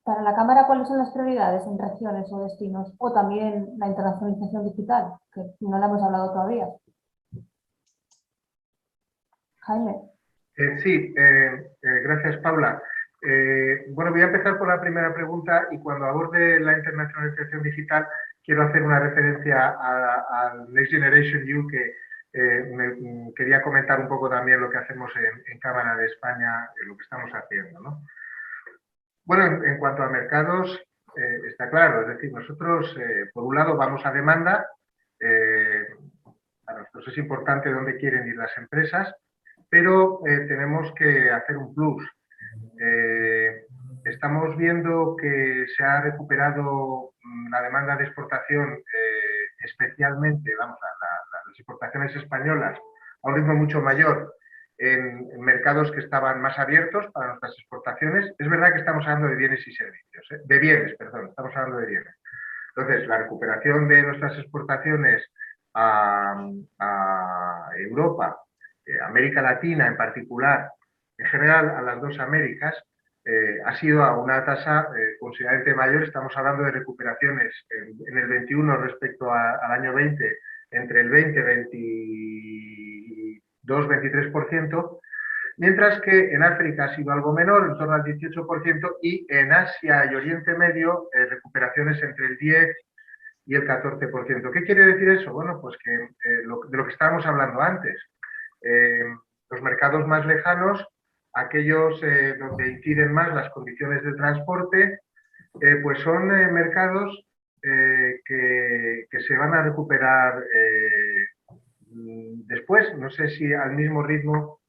Para la Cámara, ¿cuáles son las prioridades en regiones o destinos? O también la internacionalización digital, que no la hemos hablado todavía. Jaime. Sí, gracias, Paula. Bueno, voy a empezar por la primera pregunta y cuando aborde la internacionalización digital quiero hacer una referencia al Next Generation EU, que quería comentar un poco también lo que hacemos en Cámara de España, lo que estamos haciendo, ¿no? Bueno, en cuanto a mercados, está claro, es decir, nosotros por un lado vamos a demanda, para nosotros es importante dónde quieren ir las empresas, pero tenemos que hacer un plus. Estamos viendo que se ha recuperado la demanda de exportación, especialmente, vamos, las exportaciones españolas a un ritmo mucho mayor en mercados que estaban más abiertos para nuestras exportaciones. Es verdad que estamos hablando de bienes y servicios, de bienes, perdón, estamos hablando de bienes. Entonces, la recuperación de nuestras exportaciones a Europa, América Latina en particular, en general a las dos Américas, ha sido a una tasa considerablemente mayor. Estamos hablando de recuperaciones en el 21 respecto al año 20, entre el 22-23%, mientras que en África ha sido algo menor, en torno al 18%, y en Asia y Oriente Medio recuperaciones entre el 10 y el 14%. ¿Qué quiere decir eso? Bueno, pues que de lo que estábamos hablando antes. Los mercados más lejanos, aquellos donde inciden más las condiciones de transporte, pues son mercados que se van a recuperar después, no sé si al mismo ritmo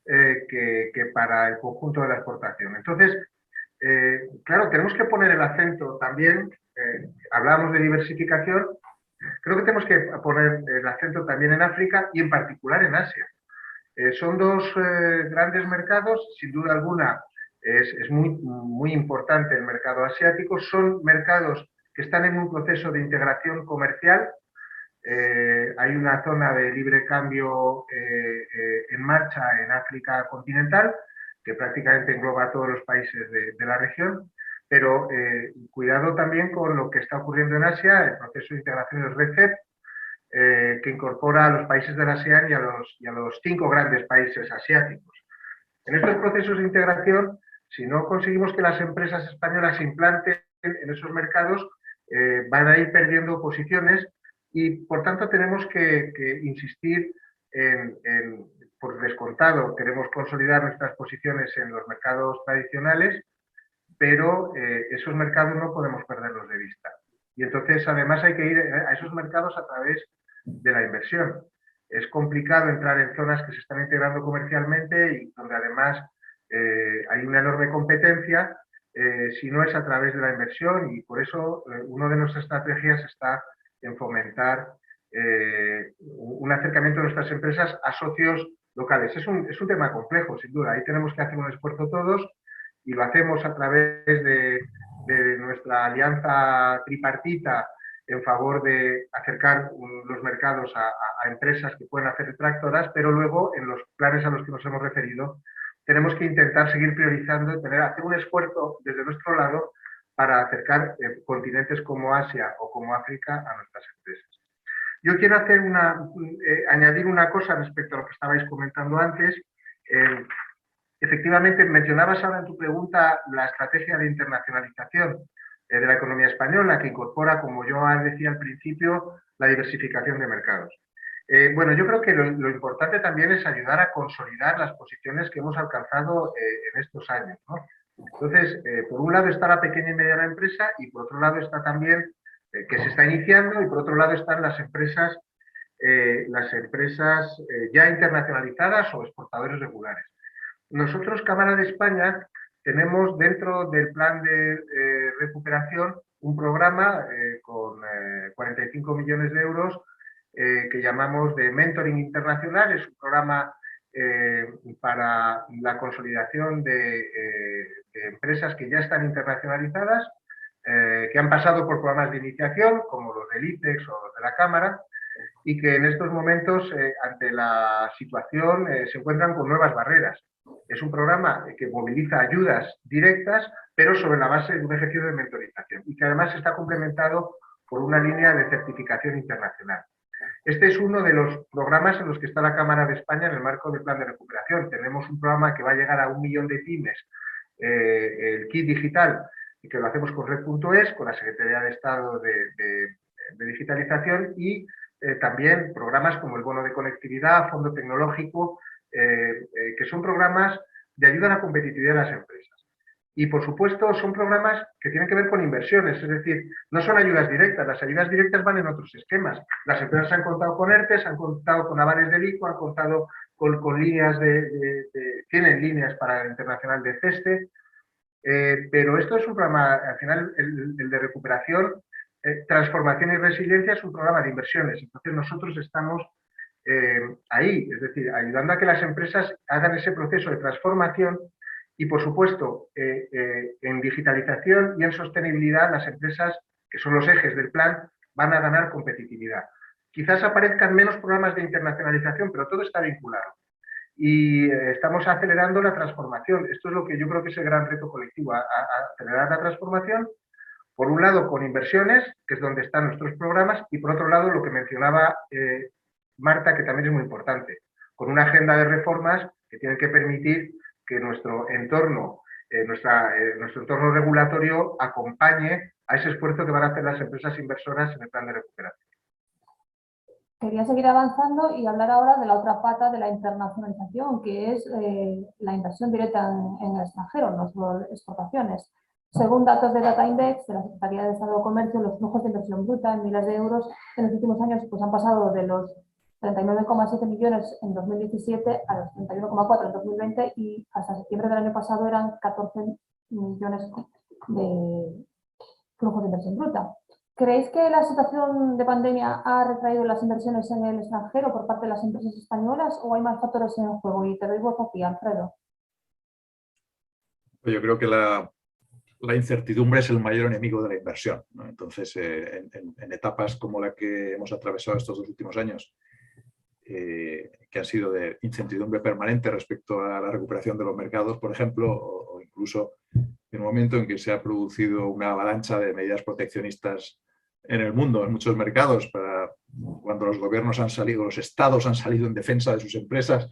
que para el conjunto de la exportación. Entonces, claro, tenemos que poner el acento también, hablábamos de diversificación, creo que tenemos que poner el acento también en África y en particular en Asia. Son dos grandes mercados, sin duda alguna, Es muy importante el mercado asiático. Son mercados que están en un proceso de integración comercial. Hay una zona de libre cambio en marcha en África continental, que prácticamente engloba a todos los países de la región, pero cuidado también con lo que está ocurriendo en Asia, el proceso de integración del RCEP, que incorpora a los países del ASEAN y a los 5 grandes países asiáticos. En estos procesos de integración, si no conseguimos que las empresas españolas se implanten en esos mercados, van a ir perdiendo posiciones y, por tanto, tenemos que insistir por descontado, queremos consolidar nuestras posiciones en los mercados tradicionales, pero esos mercados no podemos perderlos de vista. Y entonces, además, hay que ir a esos mercados a través de la inversión. Es complicado entrar en zonas que se están integrando comercialmente y donde además hay una enorme competencia si no es a través de la inversión, y por eso una de nuestras estrategias está en fomentar un acercamiento de nuestras empresas a socios locales. Es un tema complejo, sin duda. Ahí tenemos que hacer un esfuerzo todos y lo hacemos a través de nuestra alianza tripartita en favor de acercar los mercados a empresas que pueden hacer tractoras, pero luego en los planes a los que nos hemos referido tenemos que intentar seguir priorizando y hacer un esfuerzo desde nuestro lado para acercar continentes como Asia o como África a nuestras empresas. Yo quiero añadir una cosa respecto a lo que estabais comentando antes. Efectivamente, mencionabas ahora en tu pregunta la estrategia de internacionalización de la economía española, que incorpora, como yo decía al principio, la diversificación de mercados. Bueno, yo creo que lo importante también es ayudar a consolidar las posiciones que hemos alcanzado en estos años, ¿no? Entonces, por un lado está la pequeña y mediana empresa, y por otro lado está también que se está iniciando, y por otro lado están las empresas ya internacionalizadas o exportadores regulares. Nosotros, Cámara de España, tenemos dentro del plan de recuperación un programa con 45 millones de euros que llamamos de mentoring internacional. Es un programa para la consolidación de empresas que ya están internacionalizadas, que han pasado por programas de iniciación, como los del ITEX o los de la Cámara, y que en estos momentos, ante la situación, se encuentran con nuevas barreras. Es un programa que moviliza ayudas directas, pero sobre la base de un ejercicio de mentorización, y que además está complementado por una línea de certificación internacional. Este es uno de los programas en los que está la Cámara de España en el marco del plan de recuperación. Tenemos un programa que va a llegar a 1 millón de pymes, el kit digital, y que lo hacemos con Red.es, con la Secretaría de Estado de Digitalización, y también programas como el bono de conectividad, fondo tecnológico, que son programas de ayuda a la competitividad de las empresas. Y, por supuesto, son programas que tienen que ver con inversiones, es decir, no son ayudas directas. Las ayudas directas van en otros esquemas. Las empresas han contado con ERTES, han contado con avales del ICO, han contado con líneas tienen líneas para el internacional de CESTE, pero esto es un programa, al final, el de recuperación, transformación y resiliencia, es un programa de inversiones. Entonces, nosotros estamos ahí, es decir, ayudando a que las empresas hagan ese proceso de transformación. Y, por supuesto, en digitalización y en sostenibilidad, las empresas, que son los ejes del plan, van a ganar competitividad. Quizás aparezcan menos programas de internacionalización, pero todo está vinculado. Y estamos acelerando la transformación. Esto es lo que yo creo que es el gran reto colectivo, acelerar la transformación, por un lado con inversiones, que es donde están nuestros programas, y por otro lado lo que mencionaba Marta, que también es muy importante, con una agenda de reformas que tienen que permitir que nuestro entorno, nuestro entorno regulatorio acompañe a ese esfuerzo que van a hacer las empresas inversoras en el plan de recuperación. Quería seguir avanzando y hablar ahora de la otra pata de la internacionalización, que es la inversión directa en el extranjero, no solo exportaciones. Según datos de Data Index, de la Secretaría de Estado de Comercio, los flujos de inversión bruta en miles de euros en los últimos años pues, han pasado de los 39,7 millones en 2017 a los 31,4 en 2020 y hasta septiembre del año pasado eran 14 millones de flujos de inversión bruta. ¿Creéis que la situación de pandemia ha retraído las inversiones en el extranjero por parte de las empresas españolas o hay más factores en juego? Y te doy voz a ti, Alfredo. Yo creo que la incertidumbre es el mayor enemigo de la inversión, ¿no? Entonces, en etapas como la que hemos atravesado estos 2 últimos años, que han sido de incertidumbre permanente respecto a la recuperación de los mercados, por ejemplo, o incluso en un momento en que se ha producido una avalancha de medidas proteccionistas en el mundo, en muchos mercados, cuando los gobiernos han salido, los estados han salido en defensa de sus empresas,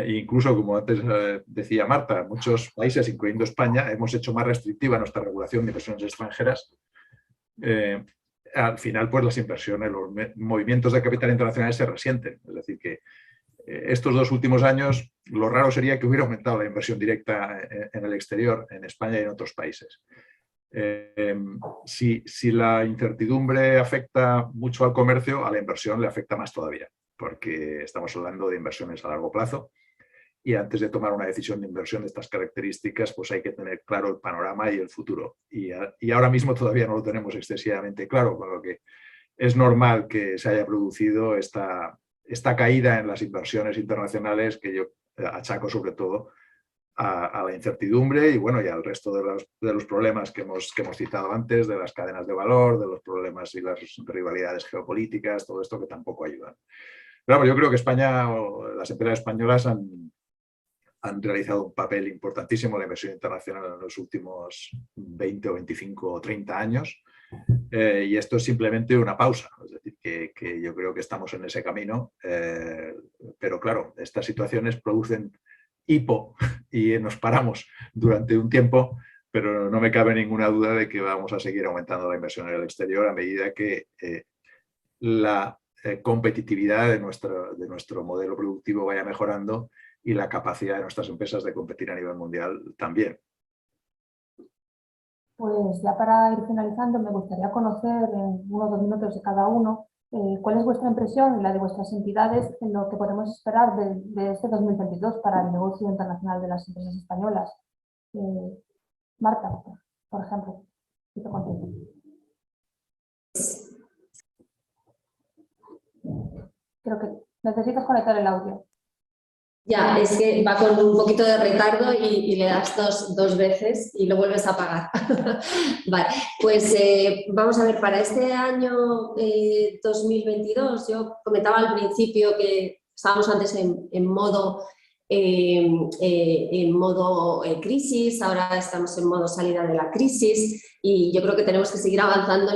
incluso, como antes decía Marta, muchos países, incluyendo España, hemos hecho más restrictiva nuestra regulación de inversiones extranjeras. Al final, pues las inversiones, los movimientos de capital internacionales se resienten. Es decir, que estos 2 últimos años, lo raro sería que hubiera aumentado la inversión directa en el exterior, en España y en otros países. Si la incertidumbre afecta mucho al comercio, a la inversión le afecta más todavía, porque estamos hablando de inversiones a largo plazo y antes de tomar una decisión de inversión de estas características, pues hay que tener claro el panorama y el futuro. Y ahora mismo todavía no lo tenemos excesivamente claro, con lo que es normal que se haya producido esta caída en las inversiones internacionales, que yo achaco sobre todo a la incertidumbre y, bueno, y al resto de los problemas que hemos citado antes, de las cadenas de valor, de los problemas y las rivalidades geopolíticas, todo esto que tampoco ayudan. Pero yo creo que España, o las empresas españolas han realizado un papel importantísimo en la inversión internacional en los últimos 20 o 25 o 30 años. Y esto es simplemente una pausa, es decir, que yo creo que estamos en ese camino, pero claro, estas situaciones producen hipo y nos paramos durante un tiempo, pero no me cabe ninguna duda de que vamos a seguir aumentando la inversión en el exterior a medida que la competitividad de nuestro modelo productivo vaya mejorando y la capacidad de nuestras empresas de competir a nivel mundial también. Pues ya para ir finalizando, me gustaría conocer en 1 o 2 minutos de cada uno cuál es vuestra impresión y la de vuestras entidades en lo que podemos esperar de este 2022 para el negocio internacional de las empresas españolas. Marta, por ejemplo, si te contesto. Creo que necesitas conectar el audio. Ya, es que va con un poquito de retardo y le das dos veces y lo vuelves a apagar. Vale, pues vamos a ver, para este año 2022, yo comentaba al principio que estábamos antes en modo crisis, ahora estamos en modo salida de la crisis y yo creo que tenemos que seguir avanzando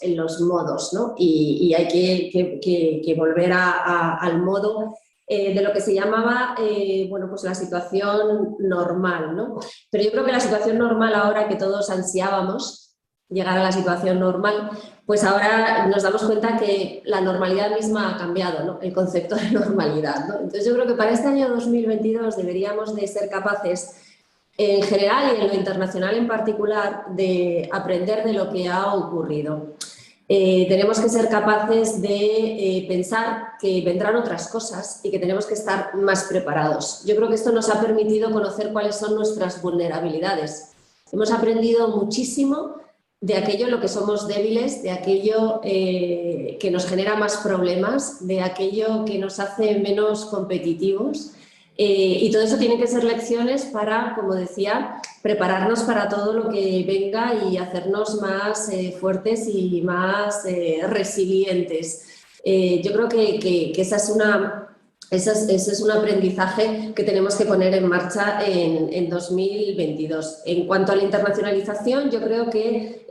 en los modos, ¿no? Y hay que volver al modo de lo que se llamaba bueno, pues la situación normal, ¿no? Pero yo creo que la situación normal ahora que todos ansiábamos llegar a la situación normal, pues ahora nos damos cuenta que la normalidad misma ha cambiado, ¿no? El concepto de normalidad, ¿no? Entonces yo creo que para este año 2022 deberíamos de ser capaces en general y en lo internacional en particular de aprender de lo que ha ocurrido. Tenemos que ser capaces de pensar que vendrán otras cosas y que tenemos que estar más preparados. Yo creo que esto nos ha permitido conocer cuáles son nuestras vulnerabilidades. Hemos aprendido muchísimo de aquello en lo que somos débiles, de aquello que nos genera más problemas, de aquello que nos hace menos competitivos. Y todo eso tiene que ser lecciones para, como decía, prepararnos para todo lo que venga y hacernos más fuertes y más resilientes. Yo creo que ese es un aprendizaje que tenemos que poner en marcha en 2022. En cuanto a la internacionalización, yo creo que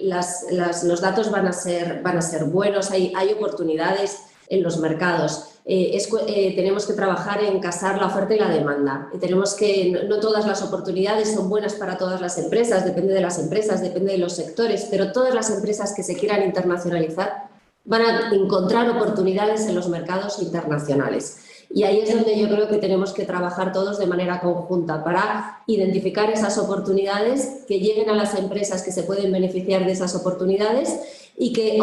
los datos van a ser buenos, hay oportunidades en los mercados. Tenemos que trabajar en casar la oferta y la demanda. No todas las oportunidades son buenas para todas las empresas, depende de las empresas, depende de los sectores, pero todas las empresas que se quieran internacionalizar van a encontrar oportunidades en los mercados internacionales. Y ahí es donde yo creo que tenemos que trabajar todos de manera conjunta para identificar esas oportunidades, que lleguen a las empresas que se pueden beneficiar de esas oportunidades y que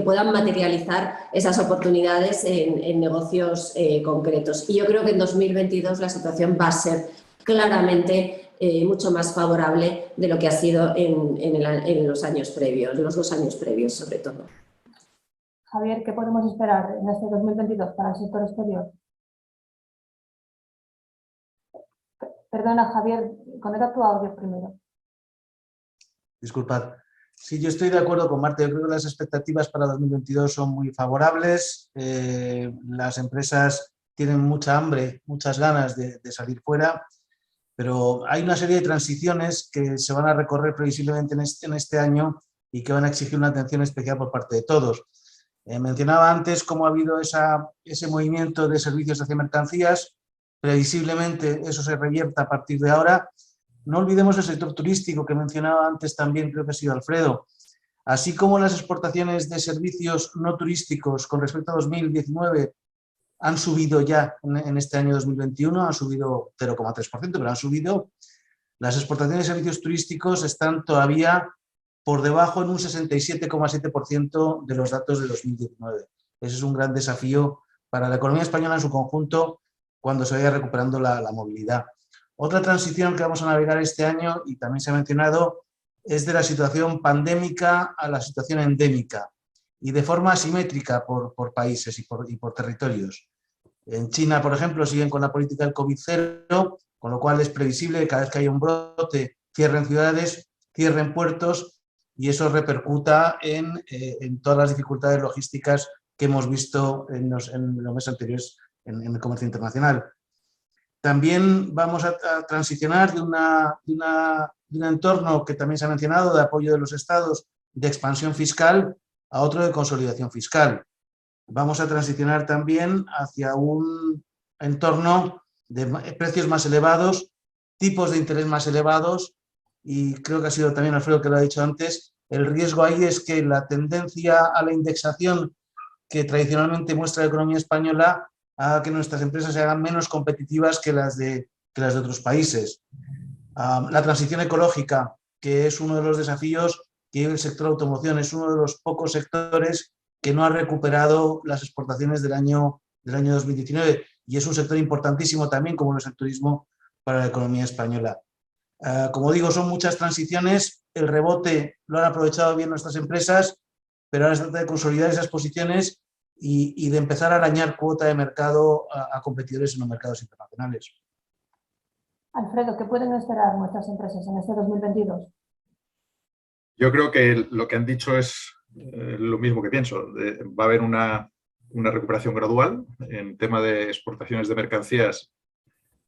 puedan materializar esas oportunidades en negocios concretos. Y yo creo que en 2022 la situación va a ser claramente mucho más favorable de lo que ha sido en los años previos, los 2 años previos sobre todo. Javier, ¿qué podemos esperar en este 2022 para el sector exterior? Perdona, Javier, conecta tu audio primero. Disculpad. Sí, yo estoy de acuerdo con Marta. Yo creo que las expectativas para 2022 son muy favorables. Las empresas tienen mucha hambre, muchas ganas de salir fuera, pero hay una serie de transiciones que se van a recorrer previsiblemente en este año y que van a exigir una atención especial por parte de todos. Mencionaba antes cómo ha habido ese movimiento de servicios hacia mercancías. Previsiblemente eso se revierta a partir de ahora. No olvidemos el sector turístico que mencionaba antes también, creo que ha sido Alfredo. Así como las exportaciones de servicios no turísticos con respecto a 2019 han subido ya en este año 2021, han subido 0,3%, pero han subido. Las exportaciones de servicios turísticos están todavía por debajo en un 67,7% de los datos de 2019. Ese es un gran desafío para la economía española en su conjunto cuando se vaya recuperando la movilidad. Otra transición que vamos a navegar este año, y también se ha mencionado, es de la situación pandémica a la situación endémica y de forma asimétrica por países y por territorios. En China, por ejemplo, siguen con la política del COVID-0, con lo cual es previsible que cada vez que haya un brote cierren ciudades, cierren puertos y eso repercuta en todas las dificultades logísticas que hemos visto en los meses anteriores en el comercio internacional. También vamos a transicionar de un entorno que también se ha mencionado, de apoyo de los estados, de expansión fiscal, a otro de consolidación fiscal. Vamos a transicionar también hacia un entorno de precios más elevados, tipos de interés más elevados, y creo que ha sido también Alfredo que lo ha dicho antes, el riesgo ahí es que la tendencia a la indexación que tradicionalmente muestra la economía española haga que nuestras empresas se hagan menos competitivas que las de otros países. La transición ecológica, que es uno de los desafíos que vive el sector automoción, es uno de los pocos sectores que no ha recuperado las exportaciones del año 2019 y es un sector importantísimo también, como lo es el turismo, para la economía española. Como digo, son muchas transiciones, el rebote lo han aprovechado bien nuestras empresas, pero ahora se trata de consolidar esas posiciones y de empezar a arañar cuota de mercado a competidores en los mercados internacionales. Alfredo, ¿qué pueden esperar nuestras empresas en este 2022? Yo creo que lo que han dicho es lo mismo que pienso. Va a haber una recuperación gradual. En tema de exportaciones de mercancías,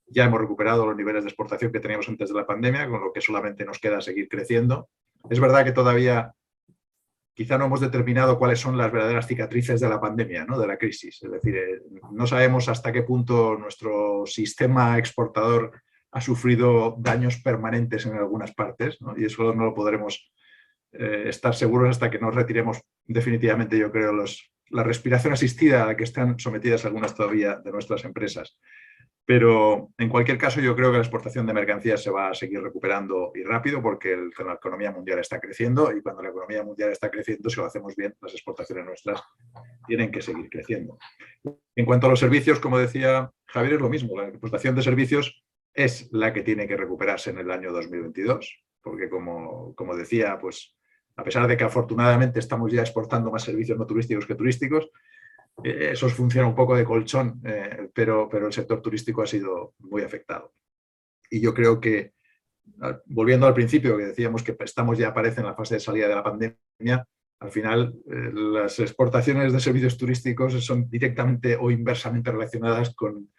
ya hemos recuperado los niveles de exportación que teníamos antes de la pandemia, con lo que solamente nos queda seguir creciendo. Es verdad que todavía quizá no hemos determinado cuáles son las verdaderas cicatrices de la pandemia, ¿no? De la crisis. Es decir, no sabemos hasta qué punto nuestro sistema exportador ha sufrido daños permanentes en algunas partes, ¿no? Y eso no lo podremos estar seguros hasta que nos retiremos definitivamente, yo creo, la respiración asistida a la que están sometidas algunas todavía de nuestras empresas. Pero en cualquier caso yo creo que la exportación de mercancías se va a seguir recuperando y rápido porque la economía mundial está creciendo y cuando la economía mundial está creciendo, si lo hacemos bien, las exportaciones nuestras tienen que seguir creciendo. En cuanto a los servicios, como decía Javier, es lo mismo. La exportación de servicios es la que tiene que recuperarse en el año 2022 porque como decía, pues a pesar de que afortunadamente estamos ya exportando más servicios no turísticos que turísticos, eso funciona un poco de colchón, pero el sector turístico ha sido muy afectado. Y yo creo que, volviendo al principio, que decíamos que estamos ya aparece en la fase de salida de la pandemia, al final las exportaciones de servicios turísticos son directamente o inversamente relacionadas con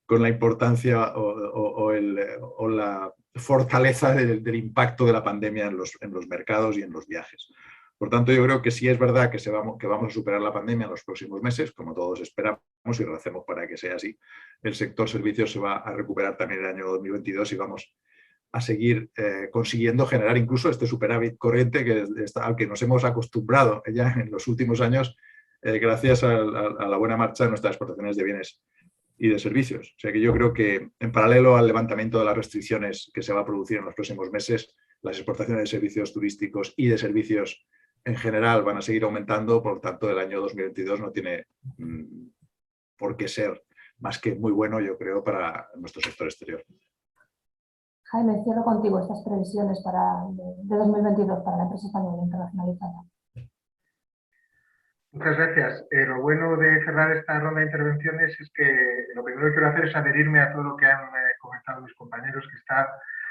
la importancia o la fortaleza del impacto de la pandemia en los mercados y en los viajes. Por tanto, yo creo que sí es verdad que vamos a superar la pandemia en los próximos meses, como todos esperamos y lo hacemos para que sea así. El sector servicios se va a recuperar también el año 2022 y vamos a seguir consiguiendo generar incluso este superávit corriente al que nos hemos acostumbrado ya en los últimos años gracias a la buena marcha de nuestras exportaciones de bienes y de servicios. O sea que yo creo que en paralelo al levantamiento de las restricciones que se va a producir en los próximos meses, las exportaciones de servicios turísticos y de servicios en general van a seguir aumentando, por lo tanto el año 2022 no tiene por qué ser más que muy bueno, yo creo, para nuestro sector exterior. Jaime, cierro contigo estas previsiones de 2022 para la empresa española internacionalizada. Muchas gracias. Lo bueno de cerrar esta ronda de intervenciones es que lo primero que quiero hacer es adherirme a todo lo que han comentado mis compañeros, que está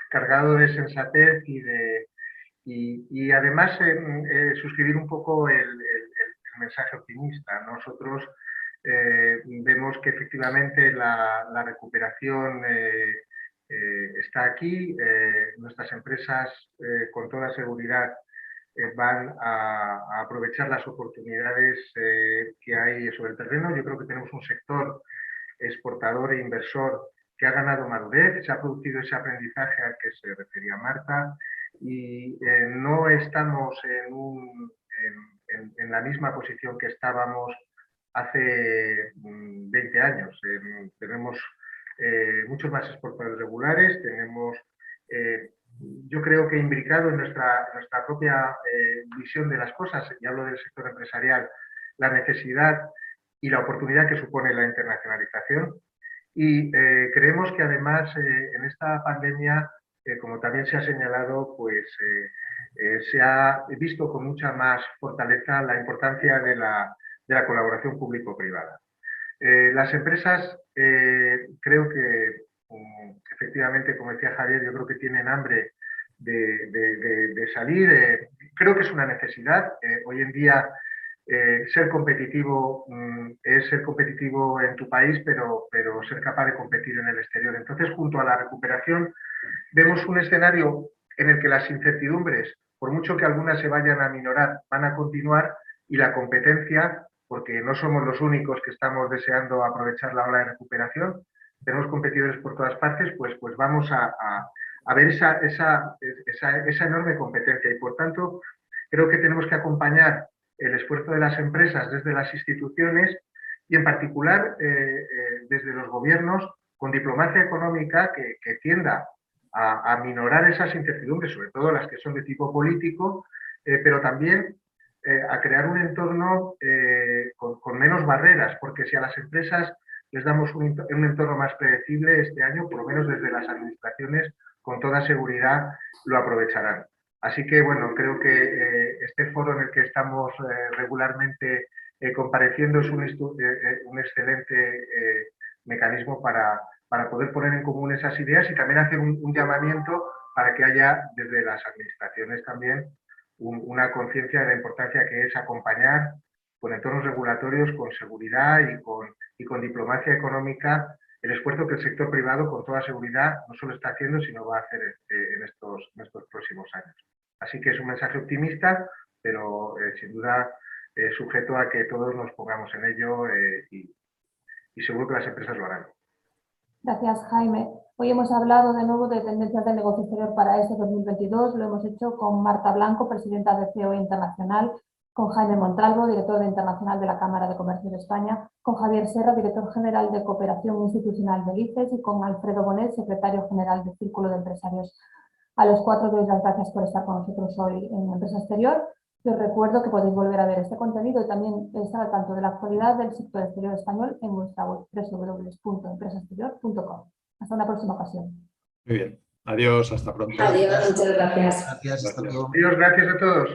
cargado de sensatez y además suscribir un poco el mensaje optimista. Nosotros vemos que efectivamente la recuperación está aquí. Nuestras empresas con toda seguridad van a aprovechar las oportunidades que hay sobre el terreno. Yo creo que tenemos un sector exportador e inversor que ha ganado madurez, se ha producido ese aprendizaje al que se refería Marta y no estamos en la misma posición que estábamos hace 20 años. Tenemos muchos más exportadores regulares, tenemos yo creo que imbricado en nuestra propia visión de las cosas, y hablo del sector empresarial, la necesidad y la oportunidad que supone la internacionalización. Y creemos que además en esta pandemia, como también se ha señalado, pues se ha visto con mucha más fortaleza la importancia de la colaboración público-privada. Las empresas creo que efectivamente, como decía Javier, yo creo que tienen hambre de salir. Creo que es una necesidad. Hoy en día ser competitivo es ser competitivo en tu país, pero ser capaz de competir en el exterior. Entonces, junto a la recuperación, vemos un escenario en el que las incertidumbres, por mucho que algunas se vayan a minorar, van a continuar y la competencia, porque no somos los únicos que estamos deseando aprovechar la ola de recuperación, tenemos competidores por todas partes, pues vamos a ver esa enorme competencia y, por tanto, creo que tenemos que acompañar el esfuerzo de las empresas desde las instituciones y, en particular, desde los gobiernos, con diplomacia económica que tienda a minorar esas incertidumbres, sobre todo las que son de tipo político, pero también a crear un entorno con menos barreras, porque si a las empresas les damos un entorno más predecible este año, por lo menos desde las administraciones, con toda seguridad lo aprovecharán. Así que, bueno, creo que este foro en el que estamos regularmente compareciendo es un excelente mecanismo para poder poner en común esas ideas y también hacer un llamamiento para que haya desde las administraciones también una conciencia de la importancia que es acompañar con entornos regulatorios, con seguridad y con diplomacia económica el esfuerzo que el sector privado con toda seguridad no solo está haciendo, sino va a hacer en estos próximos años. Así que es un mensaje optimista, pero sin duda sujeto a que todos nos pongamos en ello y seguro que las empresas lo harán. Gracias, Jaime. Hoy hemos hablado de nuevo de tendencias del negocio exterior para este 2022. Lo hemos hecho con Marta Blanco, presidenta de COE Internacional, con Jaime Montalvo, director internacional de la Cámara de Comercio de España, con Javier Serra, director general de Cooperación Institucional del ICES, y con Alfredo Bonet, secretario general del Círculo de Empresarios. A los cuatro doy las gracias por estar con nosotros hoy en Empresa Exterior. Y os recuerdo que podéis volver a ver este contenido y también estar al tanto de la actualidad del sector exterior español en nuestra web www.empresaexterior.com. Hasta una próxima ocasión. Muy bien. Adiós, hasta pronto. Adiós, muchas gracias. Gracias, hasta luego. Adiós, gracias a todos.